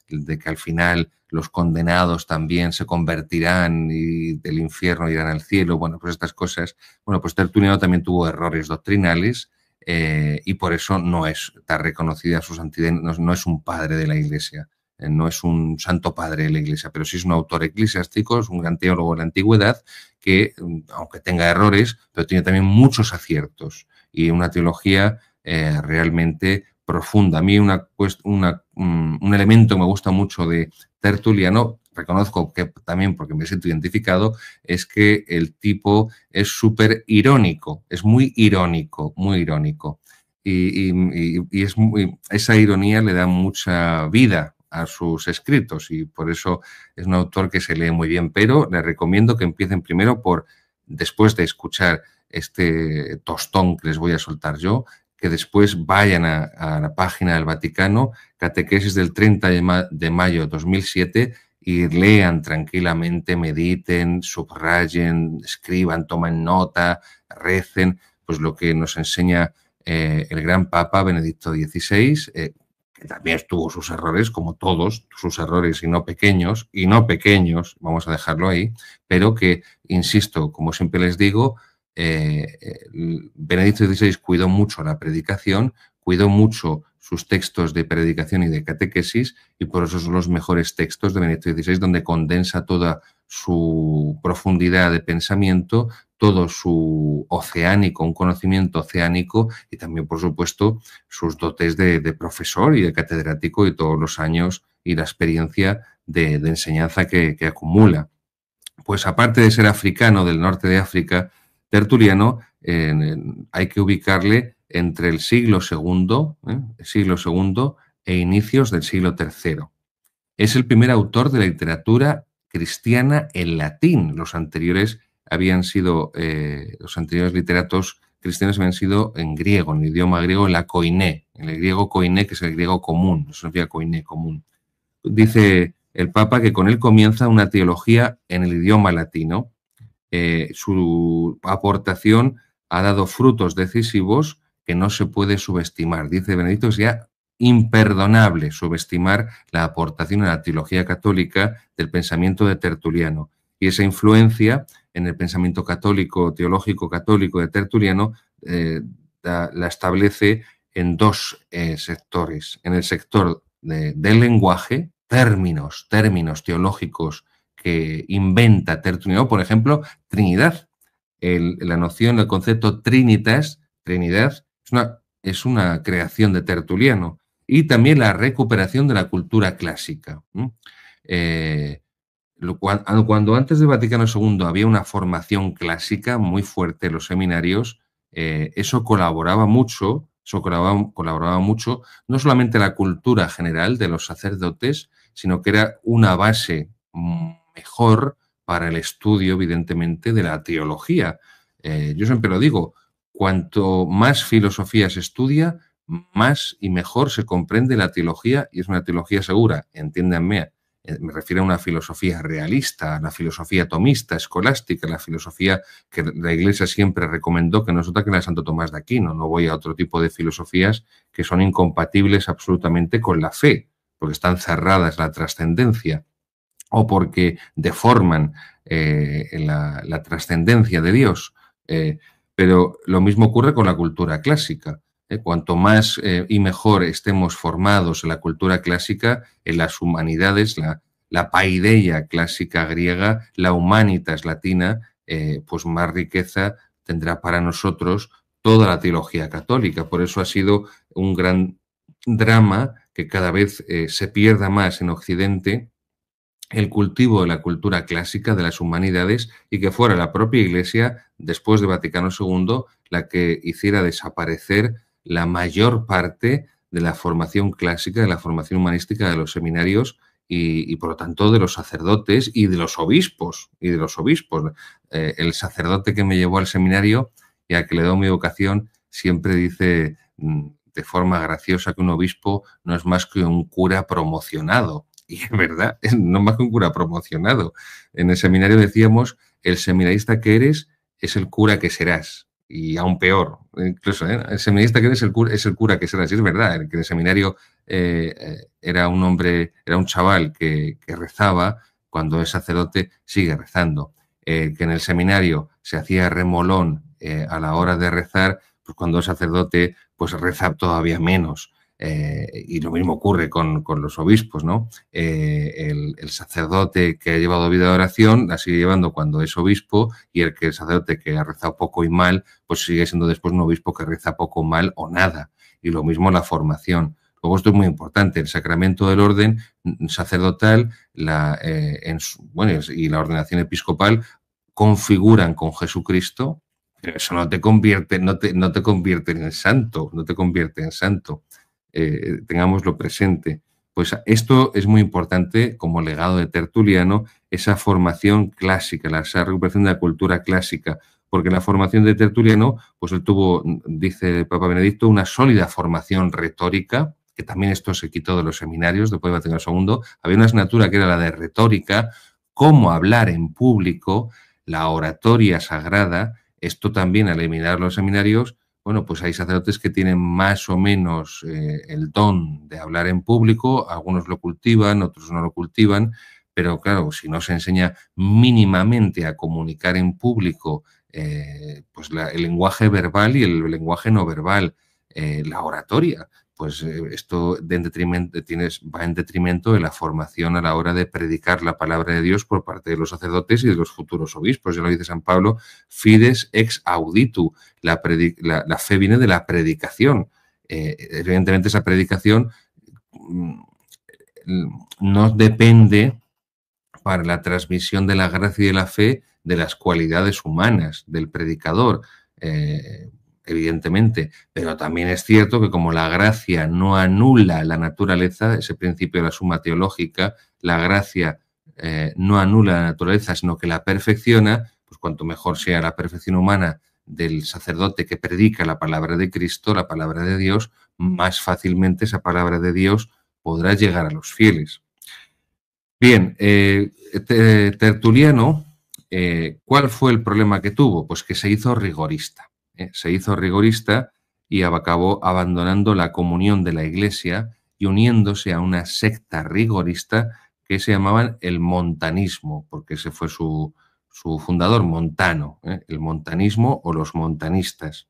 de que al final los condenados también se convertirán y del infierno irán al cielo, bueno, pues estas cosas. Bueno, pues Tertuliano también tuvo errores doctrinales, y por eso no está reconocida su santidad, no es un padre de la Iglesia, no es un santo padre de la Iglesia, pero sí es un autor eclesiástico, es un gran teólogo de la antigüedad que, aunque tenga errores, pero tiene también muchos aciertos y una teología realmente profunda. A mí un elemento que me gusta mucho de Tertuliano, reconozco que también porque me siento identificado, es que el tipo es súper irónico, es muy irónico, muy irónico. Y esa ironía le da mucha vida a sus escritos y por eso es un autor que se lee muy bien, pero les recomiendo que empiecen primero después de escuchar este tostón que les voy a soltar yo, que después vayan a la página del Vaticano, Catequesis del 30 de mayo de 2007, y lean tranquilamente, mediten, subrayen, escriban, tomen nota, recen, pues lo que nos enseña el gran Papa Benedicto XVI, que también tuvo sus errores, como todos, sus errores y no pequeños, vamos a dejarlo ahí, pero que, insisto, como siempre les digo, Benedicto XVI cuidó mucho la predicación, cuidó mucho sus textos de predicación y de catequesis, y por eso son los mejores textos de Benedicto XVI, donde condensa toda su profundidad de pensamiento, todo su oceánico, un conocimiento oceánico, y también, por supuesto, sus dotes de profesor y de catedrático y todos los años y la experiencia de enseñanza que acumula. Pues aparte de ser africano del norte de África, Tertuliano hay que ubicarle entre el siglo II e inicios del siglo III. Es el primer autor de la literatura cristiana en latín. Los anteriores literatos cristianos habían sido en griego, en el idioma griego, en el griego koiné, que es el griego común, eso significa koiné, común. Dice el Papa que con él comienza una teología en el idioma latino. Su aportación ha dado frutos decisivos que no se puede subestimar. Dice Benedicto que sería imperdonable subestimar la aportación a la teología católica del pensamiento de Tertuliano. Y esa influencia en el pensamiento católico, teológico católico de Tertuliano, la establece en dos sectores. En el sector del lenguaje, términos teológicos que inventa Tertuliano, por ejemplo, Trinidad. La noción, el concepto Trinitas, Trinidad, es una creación de Tertuliano. Y también la recuperación de la cultura clásica. Cuando antes del Vaticano II había una formación clásica muy fuerte en los seminarios, eso colaboraba mucho, no solamente la cultura general de los sacerdotes, sino que era una base mejor para el estudio, evidentemente, de la teología. Yo siempre lo digo, cuanto más filosofía se estudia, más y mejor se comprende la teología, y es una teología segura, entiéndanme. Me refiero a una filosofía realista, a la filosofía tomista, escolástica, la filosofía que la Iglesia siempre recomendó, que no es otra que la de Santo Tomás de Aquino. No voy a otro tipo de filosofías que son incompatibles absolutamente con la fe, porque están cerradas la trascendencia o porque deforman la trascendencia de Dios. Pero lo mismo ocurre con la cultura clásica. Cuanto más y mejor estemos formados en la cultura clásica, en las humanidades, la paideia clásica griega, la humanitas latina, pues más riqueza tendrá para nosotros toda la teología católica. Por eso ha sido un gran drama que cada vez se pierda más en Occidente el cultivo de la cultura clásica de las humanidades y que fuera la propia Iglesia, después de Vaticano II, la que hiciera desaparecer la mayor parte de la formación clásica, de la formación humanística de los seminarios y por lo tanto, de los sacerdotes y de los obispos. El sacerdote que me llevó al seminario y al que le doy mi vocación siempre dice de forma graciosa que un obispo no es más que un cura promocionado. Y es verdad, no más que un cura promocionado. En el seminario decíamos, el seminarista que eres es el cura que serás. Y aún peor, incluso, el seminarista que eres es el cura que serás. Y es verdad, que en el seminario era un hombre, era un chaval que rezaba, cuando es sacerdote sigue rezando. Que en el seminario se hacía remolón a la hora de rezar, pues cuando es sacerdote, pues reza todavía menos. Y lo mismo ocurre con los obispos, ¿no? El sacerdote que ha llevado vida de oración la sigue llevando cuando es obispo y el sacerdote que ha rezado poco y mal, pues sigue siendo después un obispo que reza poco, mal o nada. Y lo mismo la formación. Luego esto es muy importante, el sacramento del orden sacerdotal y la ordenación episcopal configuran con Jesucristo, pero eso no te convierte en santo, no te convierte en santo. Tengámoslo presente. Pues esto es muy importante como legado de Tertuliano, esa formación clásica, esa recuperación de la cultura clásica, porque la formación de Tertuliano, pues él tuvo, dice el Papa Benedicto, una sólida formación retórica, que también esto se quitó de los seminarios después de Vaticano II. Había una asignatura que era la de retórica, cómo hablar en público, la oratoria sagrada. Esto también, al eliminar los seminarios, bueno, pues hay sacerdotes que tienen más o menos el don de hablar en público, algunos lo cultivan, otros no lo cultivan, pero claro, si no se enseña mínimamente a comunicar en público, pues el lenguaje verbal y el lenguaje no verbal, la oratoria, pues esto va en detrimento de la formación a la hora de predicar la palabra de Dios por parte de los sacerdotes y de los futuros obispos. Ya lo dice San Pablo, fides ex auditu, la fe viene de la predicación. Evidentemente esa predicación no depende para la transmisión de la gracia y de la fe de las cualidades humanas del predicador. Evidentemente, pero también es cierto que como la gracia no anula la naturaleza, ese principio de la suma teológica, la gracia no anula la naturaleza, sino que la perfecciona, pues cuanto mejor sea la perfección humana del sacerdote que predica la palabra de Cristo, la palabra de Dios, más fácilmente esa palabra de Dios podrá llegar a los fieles. Bien, Tertuliano, ¿cuál fue el problema que tuvo? Pues que se hizo rigorista. Se hizo rigorista y acabó abandonando la comunión de la Iglesia y uniéndose a una secta rigorista que se llamaban el montanismo, porque ese fue su fundador, Montano, el montanismo o los montanistas.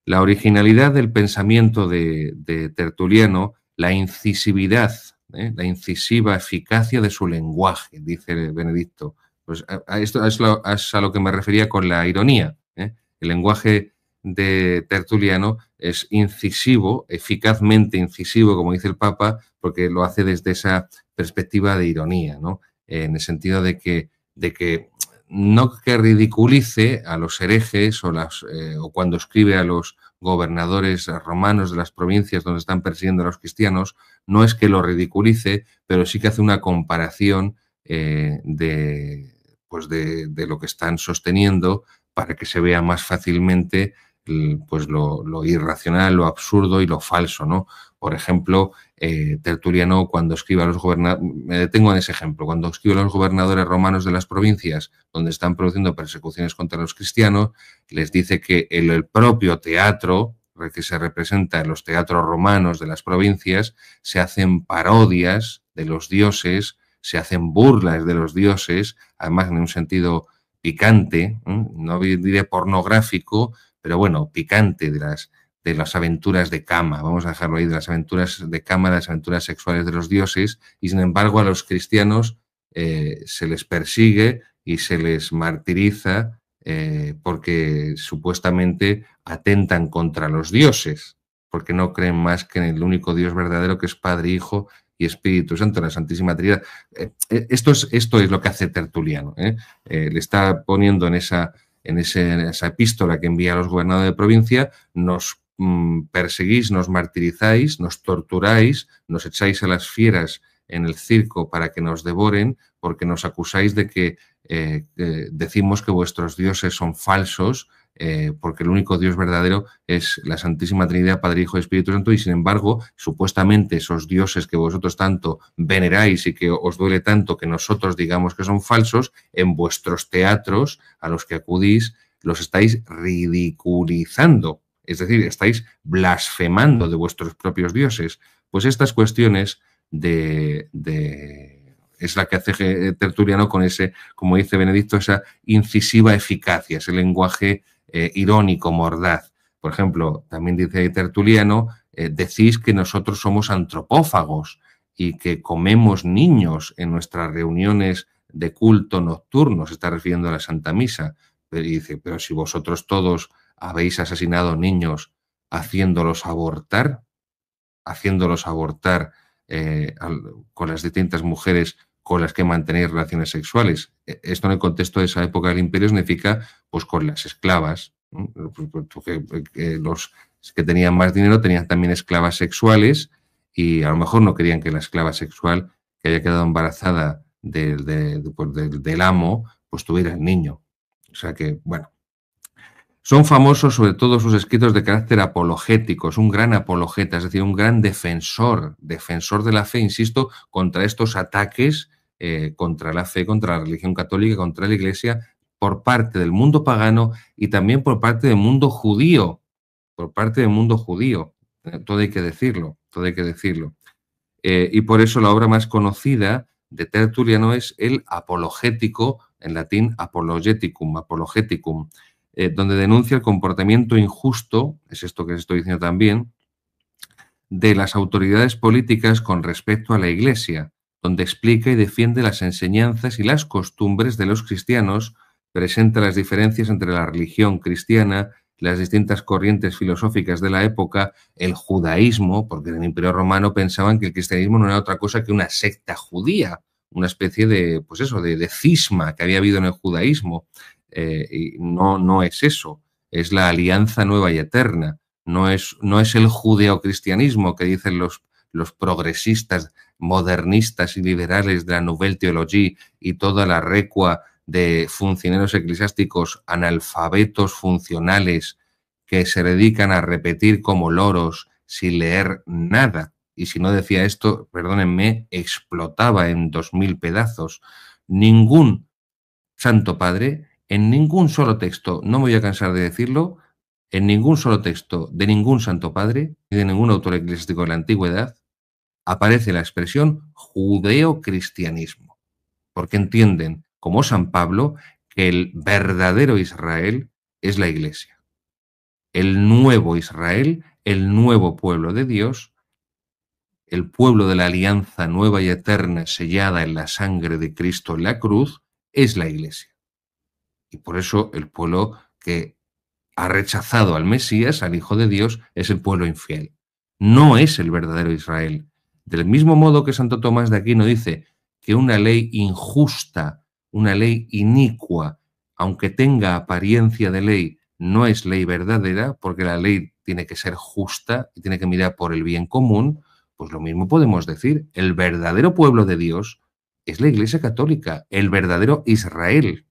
La originalidad del pensamiento de Tertuliano, la incisividad, la incisiva eficacia de su lenguaje, dice Benedicto. Pues a esto es a lo que me refería con la ironía. El lenguaje de Tertuliano es incisivo, eficazmente incisivo, como dice el Papa, porque lo hace desde esa perspectiva de ironía, ¿no? En el sentido de que no que ridiculice a los herejes o cuando escribe a los gobernadores romanos de las provincias donde están persiguiendo a los cristianos, no es que lo ridiculice, pero sí que hace una comparación de lo que están sosteniendo para que se vea más fácilmente pues lo irracional, lo absurdo y lo falso, ¿no? Por ejemplo, Tertuliano, cuando escribe a los gobernadores, me detengo en ese ejemplo, cuando escribe a los gobernadores romanos de las provincias donde están produciendo persecuciones contra los cristianos, les dice que el propio teatro que se representa en los teatros romanos de las provincias, se hacen parodias de los dioses, se hacen burlas de los dioses, además en un sentido picante, no diré pornográfico, pero bueno, picante de las aventuras de cama, vamos a dejarlo ahí, de las aventuras de cama, de las aventuras sexuales de los dioses, y sin embargo a los cristianos se les persigue y se les martiriza porque supuestamente atentan contra los dioses, porque no creen más que en el único Dios verdadero que es Padre, Hijo y Espíritu Santo, la Santísima Trinidad. Esto es lo que hace Tertuliano. Le está poniendo en esa epístola que envía a los gobernadores de provincia, nos perseguís, nos martirizáis, nos torturáis, nos echáis a las fieras en el circo para que nos devoren, porque nos acusáis de que decimos que vuestros dioses son falsos, porque el único Dios verdadero es la Santísima Trinidad, Padre, Hijo y Espíritu Santo, y sin embargo, supuestamente esos dioses que vosotros tanto veneráis y que os duele tanto que nosotros digamos que son falsos, en vuestros teatros a los que acudís los estáis ridiculizando, es decir, estáis blasfemando de vuestros propios dioses. Pues estas cuestiones es la que hace Tertuliano con ese, como dice Benedicto, esa incisiva eficacia, ese lenguaje irónico, mordaz. Por ejemplo, también dice Tertuliano, decís que nosotros somos antropófagos y que comemos niños en nuestras reuniones de culto nocturno, se está refiriendo a la Santa Misa, pero dice, pero si vosotros todos habéis asesinado niños haciéndolos abortar con las distintas mujeres con las que mantenéis relaciones sexuales. Esto en el contexto de esa época del imperio significa pues con las esclavas, ¿no? Los que tenían más dinero tenían también esclavas sexuales y a lo mejor no querían que la esclava sexual que haya quedado embarazada del amo pues tuviera el niño. O sea que, bueno, son famosos sobre todo sus escritos de carácter apologético, es un gran apologeta, es decir, un gran defensor de la fe, insisto, contra estos ataques contra la fe, contra la religión católica, contra la Iglesia, por parte del mundo pagano y también por parte del mundo judío, todo hay que decirlo, todo hay que decirlo. Y por eso la obra más conocida de Tertuliano es el Apologético, en latín Apologeticum, donde denuncia el comportamiento injusto, es esto que estoy diciendo también, de las autoridades políticas con respecto a la Iglesia, donde explica y defiende las enseñanzas y las costumbres de los cristianos, presenta las diferencias entre la religión cristiana, las distintas corrientes filosóficas de la época, el judaísmo, porque en el Imperio Romano pensaban que el cristianismo no era otra cosa que una secta judía, una especie de, pues eso, de cisma que había habido en el judaísmo. Y no es eso, es la alianza nueva y eterna. No es el judeocristianismo que dicen los progresistas, modernistas y liberales de la Nouvelle Théologie y toda la recua de funcionarios eclesiásticos analfabetos funcionales que se dedican a repetir como loros sin leer nada. Y si no decía esto, perdónenme, explotaba en 2000 pedazos. Ningún Santo Padre, en ningún solo texto, no me voy a cansar de decirlo, en ningún solo texto de ningún Santo Padre ni de ningún autor eclesiástico de la antigüedad aparece la expresión judeocristianismo, porque entienden, como San Pablo, que el verdadero Israel es la Iglesia. El nuevo Israel, el nuevo pueblo de Dios, el pueblo de la alianza nueva y eterna sellada en la sangre de Cristo en la cruz, es la Iglesia. Y por eso el pueblo que ha rechazado al Mesías, al Hijo de Dios, es el pueblo infiel. No es el verdadero Israel. Del mismo modo que Santo Tomás de Aquino dice que una ley injusta, una ley inicua, aunque tenga apariencia de ley, no es ley verdadera, porque la ley tiene que ser justa y tiene que mirar por el bien común, pues lo mismo podemos decir. El verdadero pueblo de Dios es la Iglesia Católica, el verdadero Israel,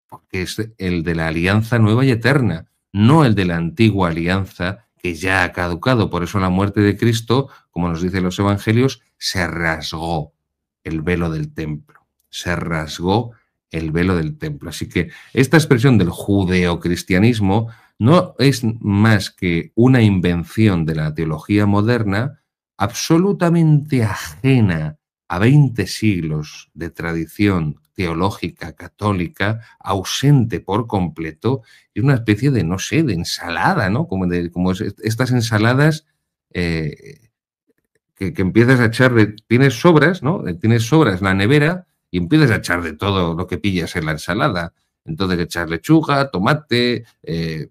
porque es el de la alianza nueva y eterna, no el de la antigua alianza que ya ha caducado. Por eso la muerte de Cristo, como nos dicen los evangelios, se rasgó el velo del templo. Se rasgó el velo del templo. Así que esta expresión del judeocristianismo no es más que una invención de la teología moderna absolutamente ajena a 20 siglos de tradición teológica católica, ausente por completo, y una especie de, no sé, de ensalada, ¿no? Como estas ensaladas que empiezas a echar tienes sobras, ¿no? Tienes sobras en la nevera y empiezas a echar de todo lo que pillas en la ensalada. Entonces echar lechuga, tomate,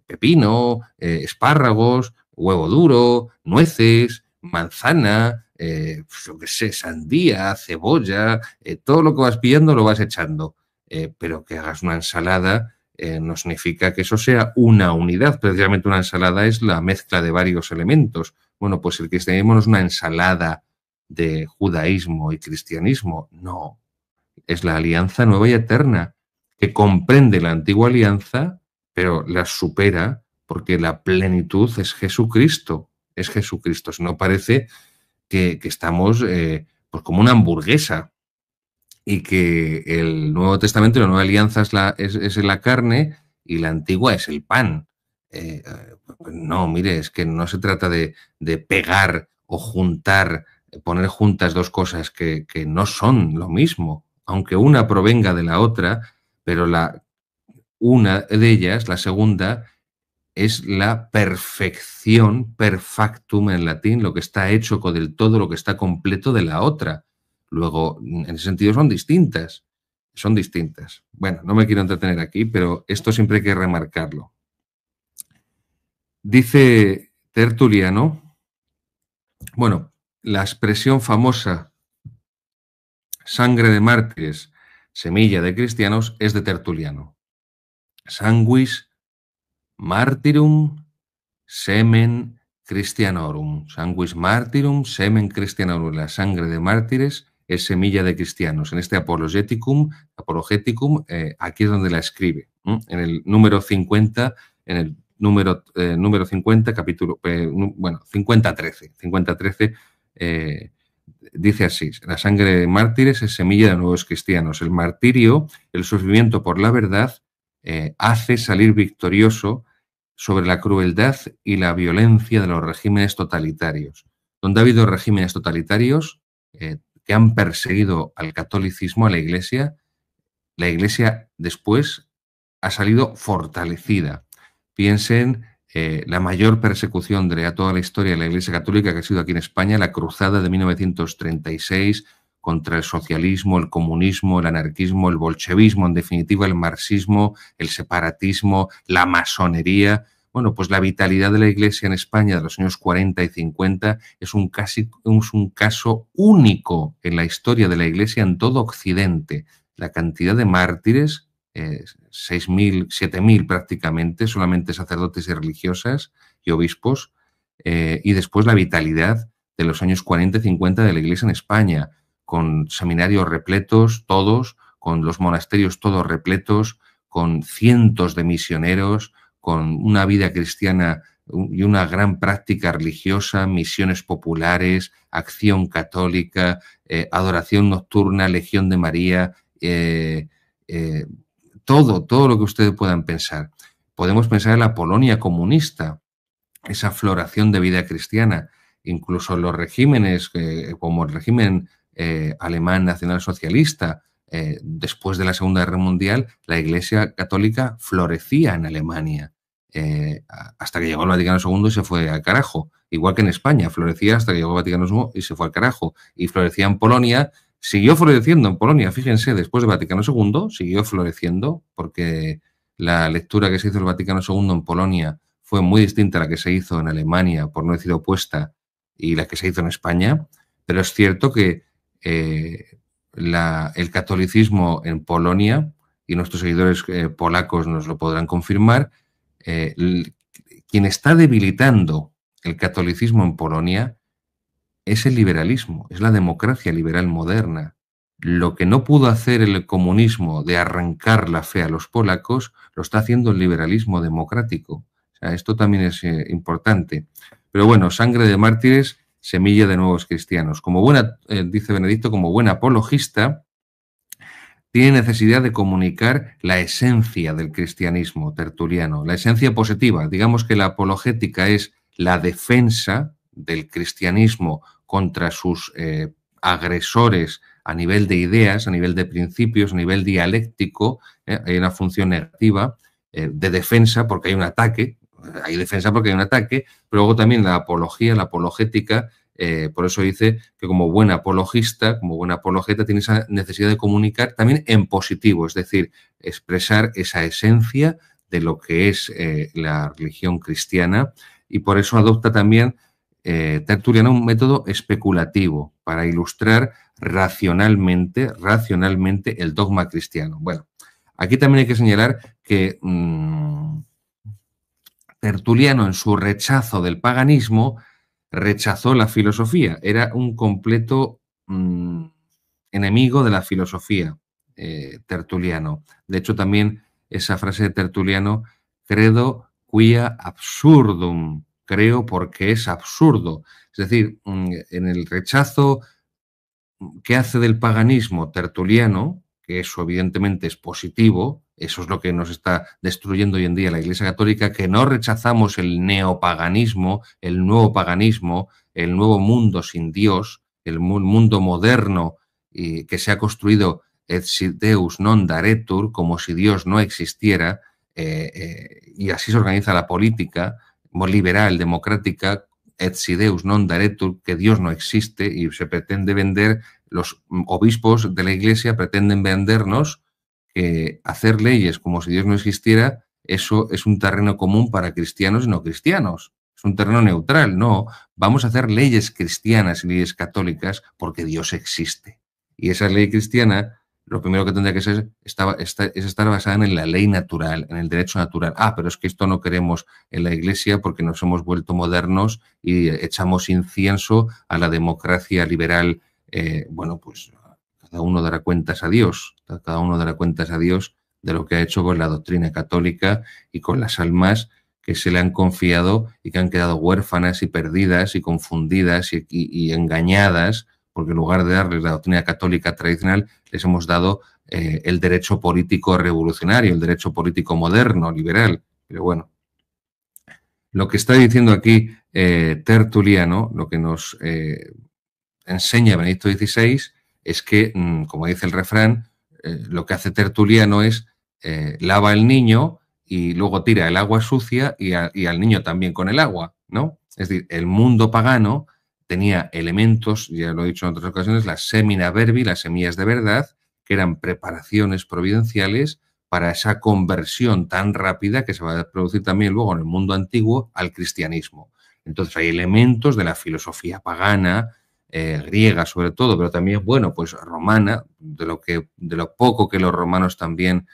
pepino, espárragos, huevo duro, nueces, manzana, yo qué sé, sandía, cebolla, todo lo que vas pillando lo vas echando. Pero que hagas una ensalada no significa que eso sea una unidad. Precisamente una ensalada es la mezcla de varios elementos. Bueno, pues el cristianismo no es una ensalada de judaísmo y cristianismo, no. Es la alianza nueva y eterna, que comprende la antigua alianza, pero la supera porque la plenitud es Jesucristo. Es Jesucristo. Si no parece que estamos pues como una hamburguesa y que el Nuevo Testamento y la Nueva Alianza es la carne y la antigua es el pan. No, mire, es que no se trata de pegar o juntar, poner juntas dos cosas que no son lo mismo, aunque una provenga de la otra, pero una de ellas, la segunda, es la perfección, perfectum en latín, lo que está hecho con del todo, lo que está completo de la otra. Luego, en ese sentido son distintas. Son distintas. Bueno, no me quiero entretener aquí, pero esto siempre hay que remarcarlo. Dice Tertuliano, bueno, la expresión famosa sangre de mártires, semilla de cristianos, es de Tertuliano. Sanguis martyrum semen Christianorum. Sanguis martyrum semen Christianorum. La sangre de mártires es semilla de cristianos. En este Apologeticum, aquí es donde la escribe. En el número 50, en el número 50, capítulo, 50-13. 50-13 dice así: la sangre de mártires es semilla de nuevos cristianos. El martirio, el sufrimiento por la verdad, hace salir victorioso sobre la crueldad y la violencia de los regímenes totalitarios. Donde ha habido regímenes totalitarios que han perseguido al catolicismo, a la Iglesia después ha salido fortalecida. Piensen la mayor persecución de toda la historia de la Iglesia Católica que ha sido aquí en España, la cruzada de 1936 contra el socialismo, el comunismo, el anarquismo, el bolchevismo, en definitiva el marxismo, el separatismo, la masonería. Bueno, pues la vitalidad de la Iglesia en España de los años 40 y 50 es un caso único en la historia de la Iglesia en todo Occidente. La cantidad de mártires, 6.000, 7.000 prácticamente, solamente sacerdotes y religiosas y obispos, y después la vitalidad de los años 40 y 50 de la Iglesia en España, con seminarios repletos, todos, con los monasterios todos repletos, con cientos de misioneros, con una vida cristiana y una gran práctica religiosa, misiones populares, acción católica, adoración nocturna, Legión de María, todo lo que ustedes puedan pensar. Podemos pensar en la Polonia comunista, esa floración de vida cristiana, incluso los regímenes, como el régimen alemán nacionalsocialista, después de la Segunda Guerra Mundial, la Iglesia Católica florecía en Alemania, hasta que llegó el Vaticano II y se fue al carajo. Igual que en España, florecía hasta que llegó el Vaticano II y se fue al carajo. Y florecía en Polonia, siguió floreciendo en Polonia, fíjense, después del Vaticano II, siguió floreciendo, porque la lectura que se hizo del Vaticano II en Polonia fue muy distinta a la que se hizo en Alemania, por no decir opuesta, y la que se hizo en España, pero es cierto que el catolicismo en Polonia, y nuestros seguidores polacos nos lo podrán confirmar, quien está debilitando el catolicismo en Polonia es el liberalismo, es la democracia liberal moderna. Lo que no pudo hacer el comunismo de arrancar la fe a los polacos, lo está haciendo el liberalismo democrático. O sea, esto también es importante. Pero bueno, sangre de mártires, semilla de nuevos cristianos. Como buena, dice Benedicto, como buen apologista, tiene necesidad de comunicar la esencia del cristianismo tertuliano, la esencia positiva. Digamos que la apologética es la defensa del cristianismo contra sus agresores a nivel de ideas, a nivel de principios, a nivel dialéctico. Hay una función negativa de defensa porque hay un ataque, hay defensa porque hay un ataque, pero luego también la apología, la apologética, por eso dice que como buen apologista, como buen apologeta, tiene esa necesidad de comunicar también en positivo, es decir, expresar esa esencia de lo que es la religión cristiana, y por eso adopta también Tertuliano un método especulativo para ilustrar racionalmente el dogma cristiano. Bueno, aquí también hay que señalar que Tertuliano, en su rechazo del paganismo, rechazó la filosofía. Era un completo enemigo de la filosofía, Tertuliano. De hecho, también esa frase de Tertuliano, credo quia absurdum, creo porque es absurdo. Es decir, en el rechazo que hace del paganismo Tertuliano, que eso evidentemente es positivo, eso es lo que nos está destruyendo hoy en día la Iglesia Católica, que no rechazamos el neopaganismo, el nuevo paganismo, el nuevo mundo sin Dios, el mundo moderno que se ha construido et si Deus non daretur, como si Dios no existiera, y así se organiza la política liberal, democrática, et si Deus non daretur, que Dios no existe, y se pretende vender, los obispos de la Iglesia pretenden vendernos que hacer leyes como si Dios no existiera, eso es un terreno común para cristianos y no cristianos. Es un terreno neutral, no. Vamos a hacer leyes cristianas y leyes católicas porque Dios existe. Y esa ley cristiana, lo primero que tendría que ser es estar basada en la ley natural, en el derecho natural. Ah, pero es que esto no queremos en la Iglesia porque nos hemos vuelto modernos y echamos incienso a la democracia liberal. Bueno, pues cada uno dará cuentas a Dios, cada uno dará cuentas a Dios de lo que ha hecho con la doctrina católica y con las almas que se le han confiado y que han quedado huérfanas y perdidas y confundidas y engañadas, porque en lugar de darles la doctrina católica tradicional, les hemos dado el derecho político revolucionario, el derecho político moderno, liberal. Pero bueno, lo que está diciendo aquí Tertuliano, lo que nos enseña Benedicto XVI, es que, como dice el refrán, lo que hace Tertuliano es lava el niño y luego tira el agua sucia y al niño también con el agua, ¿no? Es decir, el mundo pagano tenía elementos, ya lo he dicho en otras ocasiones, las semina verbi, las semillas de verdad, que eran preparaciones providenciales para esa conversión tan rápida que se va a producir también luego en el mundo antiguo al cristianismo. Entonces hay elementos de la filosofía pagana, griega sobre todo, pero también, bueno, pues romana, de lo poco que los romanos también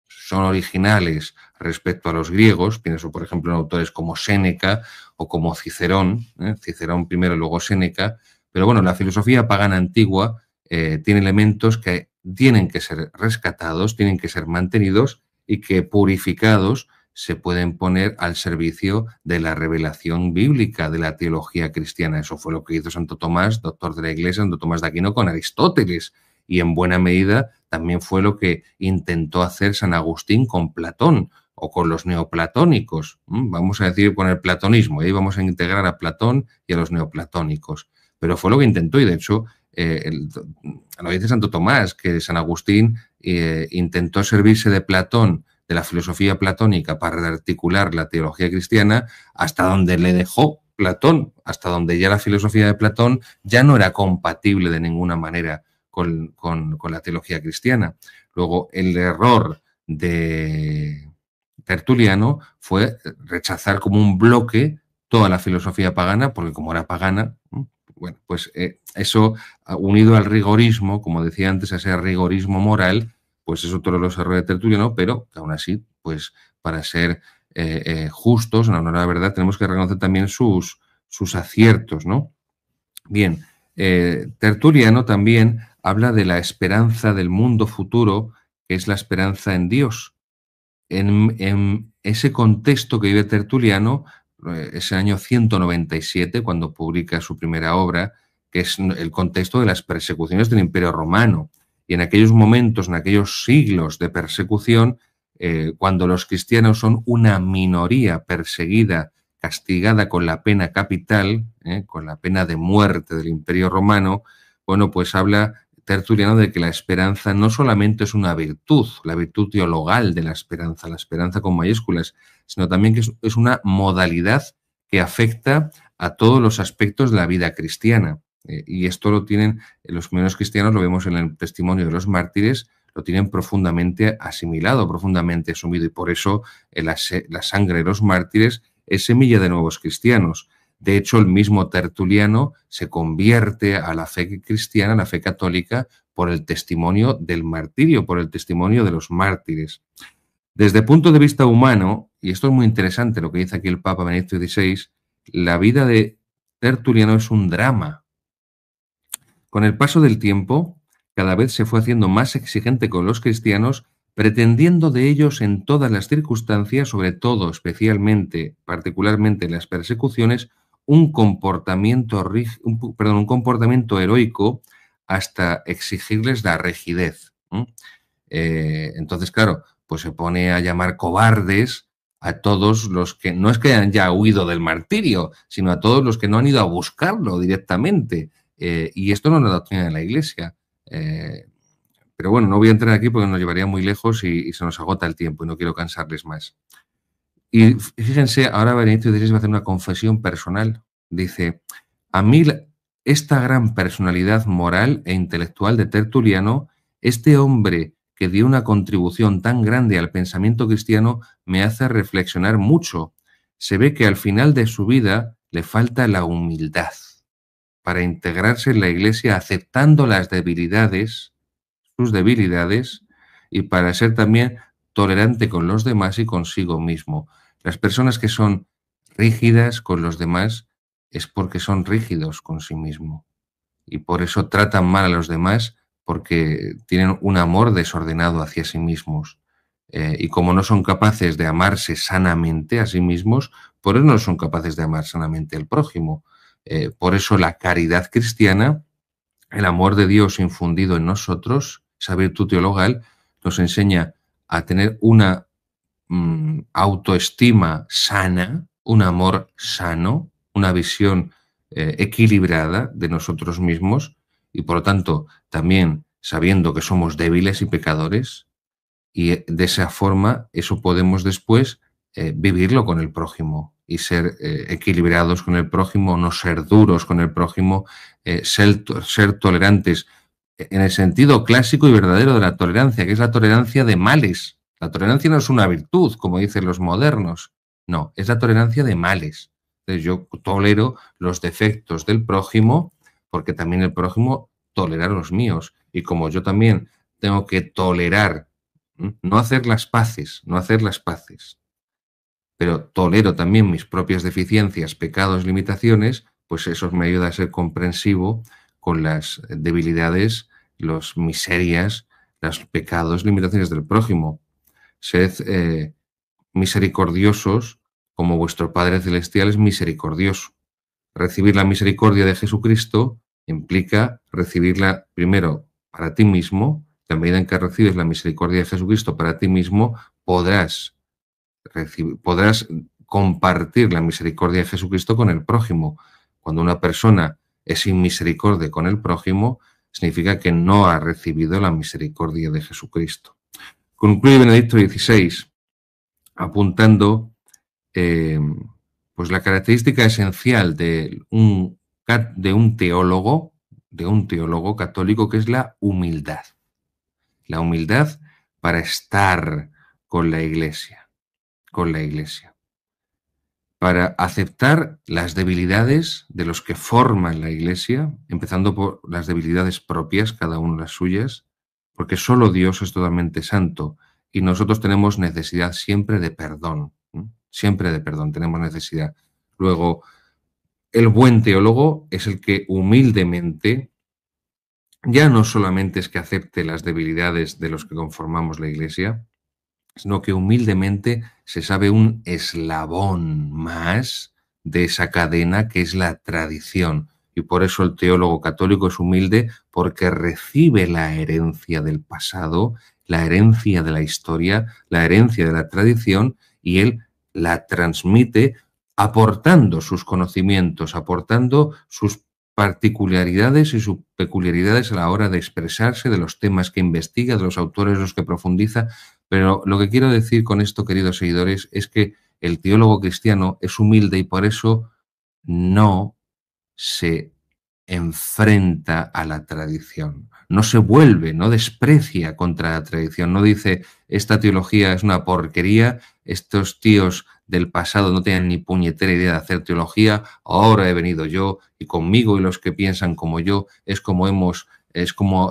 son originales respecto a los griegos. Pienso, por ejemplo, en autores como Séneca o como Cicerón, Cicerón primero y luego Séneca, pero bueno, la filosofía pagana antigua tiene elementos que tienen que ser rescatados, tienen que ser mantenidos y que purificados se pueden poner al servicio de la revelación bíblica, de la teología cristiana. Eso fue lo que hizo Santo Tomás, doctor de la Iglesia, Santo Tomás de Aquino, con Aristóteles. Y en buena medida también fue lo que intentó hacer San Agustín con Platón o con los neoplatónicos. Vamos a decir con el platonismo, y ahí vamos a integrar a Platón y a los neoplatónicos. Pero fue lo que intentó, y de hecho lo dice Santo Tomás, que San Agustín intentó servirse de Platón, de la filosofía platónica, para articular la teología cristiana, hasta donde le dejó Platón, hasta donde ya la filosofía de Platón ya no era compatible de ninguna manera con la teología cristiana. Luego, el error de Tertuliano fue rechazar como un bloque toda la filosofía pagana, porque como era pagana, bueno, pues eso, unido al rigorismo, como decía antes, a ese rigorismo moral, pues es otro de los errores de Tertuliano, pero aún así, pues para ser justos, en honor a la verdad, tenemos que reconocer también sus aciertos, ¿no? Bien, Tertuliano también habla de la esperanza del mundo futuro, que es la esperanza en Dios. en ese contexto que vive Tertuliano, es el año 197 cuando publica su primera obra, que es el contexto de las persecuciones del Imperio Romano. Y en aquellos momentos, en aquellos siglos de persecución, cuando los cristianos son una minoría perseguida, castigada con la pena capital, con la pena de muerte del Imperio Romano, bueno, pues habla Tertuliano de que la esperanza no solamente es una virtud, la virtud teologal de la esperanza con mayúsculas, sino también que es una modalidad que afecta a todos los aspectos de la vida cristiana. Y esto lo tienen los primeros cristianos, lo vemos en el testimonio de los mártires, lo tienen profundamente asimilado, profundamente asumido, y por eso la sangre de los mártires es semilla de nuevos cristianos. De hecho, el mismo Tertuliano se convierte a la fe cristiana, a la fe católica, por el testimonio del martirio, por el testimonio de los mártires. Desde el punto de vista humano, y esto es muy interesante lo que dice aquí el Papa Benedicto XVI, la vida de Tertuliano es un drama. Con el paso del tiempo, cada vez se fue haciendo más exigente con los cristianos, pretendiendo de ellos en todas las circunstancias, sobre todo, especialmente, particularmente en las persecuciones, un comportamiento heroico hasta exigirles la rigidez. Entonces, claro, pues se pone a llamar cobardes a todos los que no es que hayan ya huido del martirio, sino a todos los que no han ido a buscarlo directamente. Y esto no es la doctrina de la Iglesia. Pero bueno, no voy a entrar aquí porque nos llevaría muy lejos y se nos agota el tiempo y no quiero cansarles más. Y fíjense, ahora Benedicto XVI va a hacer una confesión personal. Dice, a mí esta gran personalidad moral e intelectual de Tertuliano, este hombre que dio una contribución tan grande al pensamiento cristiano, me hace reflexionar mucho. Se ve que al final de su vida le falta la humildad para integrarse en la Iglesia aceptando las debilidades, sus debilidades, y para ser también tolerante con los demás y consigo mismo. Las personas que son rígidas con los demás es porque son rígidos con sí mismo y por eso tratan mal a los demás porque tienen un amor desordenado hacia sí mismos. Y como no son capaces de amarse sanamente a sí mismos, por eso no son capaces de amar sanamente al prójimo. Por eso la caridad cristiana, el amor de Dios infundido en nosotros, esa virtud teologal, nos enseña a tener una autoestima sana, un amor sano, una visión equilibrada de nosotros mismos y por lo tanto también sabiendo que somos débiles y pecadores y de esa forma eso podemos después vivirlo con el prójimo y ser equilibrados con el prójimo, no ser duros con el prójimo, ser tolerantes en el sentido clásico y verdadero de la tolerancia, que es la tolerancia de males. La tolerancia no es una virtud, como dicen los modernos, no, es la tolerancia de males. Entonces yo tolero los defectos del prójimo porque también el prójimo tolera los míos. Y como yo también tengo que tolerar, no hacer las paces, no hacer las paces, pero tolero también mis propias deficiencias, pecados, limitaciones, pues eso me ayuda a ser comprensivo con las debilidades, las miserias, los pecados, limitaciones del prójimo. Sed misericordiosos como vuestro Padre Celestial es misericordioso. Recibir la misericordia de Jesucristo implica recibirla primero para ti mismo. En la medida en que recibes la misericordia de Jesucristo para ti mismo, podrás compartir la misericordia de Jesucristo con el prójimo. Cuando una persona es sin misericordia con el prójimo, significa que no ha recibido la misericordia de Jesucristo. Concluye Benedicto XVI apuntando pues la característica esencial de un teólogo católico, que es la humildad. La humildad para estar con la Iglesia, para aceptar las debilidades de los que forman la Iglesia, empezando por las debilidades propias, cada uno las suyas, porque solo Dios es totalmente santo y nosotros tenemos necesidad siempre de perdón, siempre de perdón tenemos necesidad. Luego, el buen teólogo es el que humildemente, ya no solamente es que acepte las debilidades de los que conformamos la Iglesia, sino que humildemente se sabe un eslabón más de esa cadena que es la tradición. Y por eso el teólogo católico es humilde, porque recibe la herencia del pasado, la herencia de la historia, la herencia de la tradición, y él la transmite aportando sus conocimientos, aportando sus particularidades y sus peculiaridades a la hora de expresarse, de los temas que investiga, de los autores en los que profundiza. Pero lo que quiero decir con esto, queridos seguidores, es que el teólogo cristiano es humilde y por eso no se enfrenta a la tradición, no se vuelve, no desprecia contra la tradición, no dice esta teología es una porquería, estos tíos del pasado no tienen ni puñetera idea de hacer teología, ahora he venido yo y conmigo y los que piensan como yo es como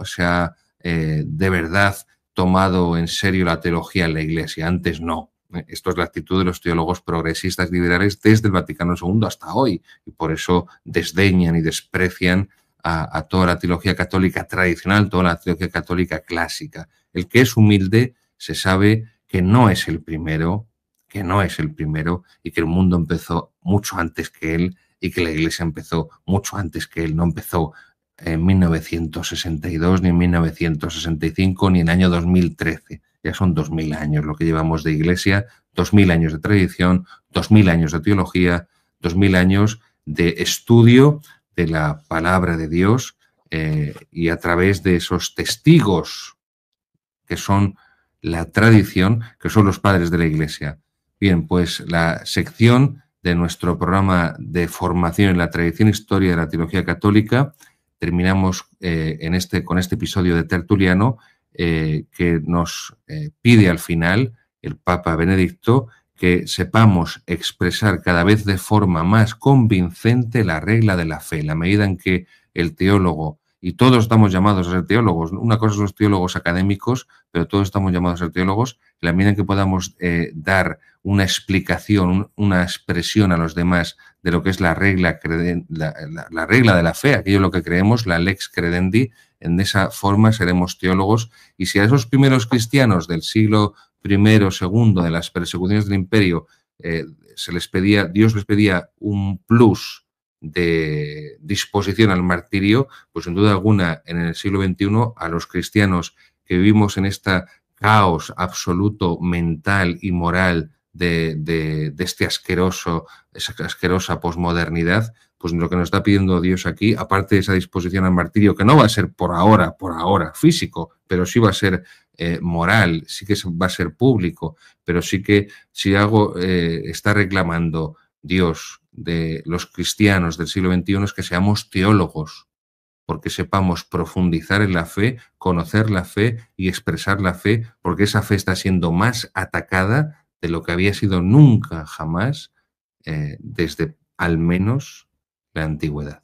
se ha de verdad tomado en serio la teología en la Iglesia. Antes no. Esto es la actitud de los teólogos progresistas liberales desde el Vaticano II hasta hoy, y por eso desdeñan y desprecian a toda la teología católica tradicional, toda la teología católica clásica. El que es humilde se sabe que no es el primero, y que el mundo empezó mucho antes que él y que la Iglesia empezó mucho antes que él. No empezó en 1962, ni en 1965, ni en el año 2013. Ya son 2000 años lo que llevamos de Iglesia, 2000 años de tradición, 2000 años de teología, 2000 años de estudio de la palabra de Dios, y a través de esos testigos que son la tradición, que son los padres de la Iglesia. Bien, pues la sección de nuestro programa de formación en la tradición e historia de la teología católica terminamos con este episodio de Tertuliano, que nos pide al final el Papa Benedicto que sepamos expresar cada vez de forma más convincente la regla de la fe, la medida en que el teólogo, y todos estamos llamados a ser teólogos, una cosa son los teólogos académicos, pero todos estamos llamados a ser teólogos, en la medida en que podamos dar una explicación, una expresión a los demás de lo que es la regla de la fe, aquello en lo que creemos, la lex credendi, en esa forma seremos teólogos. Y si a esos primeros cristianos del siglo I, II, de las persecuciones del imperio, Dios les pedía un plus de disposición al martirio, pues sin duda alguna en el siglo XXI a los cristianos que vivimos en este caos absoluto mental y moral de esa asquerosa posmodernidad, pues lo que nos está pidiendo Dios aquí, aparte de esa disposición al martirio, que no va a ser por ahora físico, pero sí va a ser moral, sí que va a ser público, pero sí que si algo está reclamando Dios de los cristianos del siglo XXI es que seamos teólogos, porque sepamos profundizar en la fe, conocer la fe y expresar la fe, porque esa fe está siendo más atacada de lo que había sido nunca jamás desde al menos la antigüedad.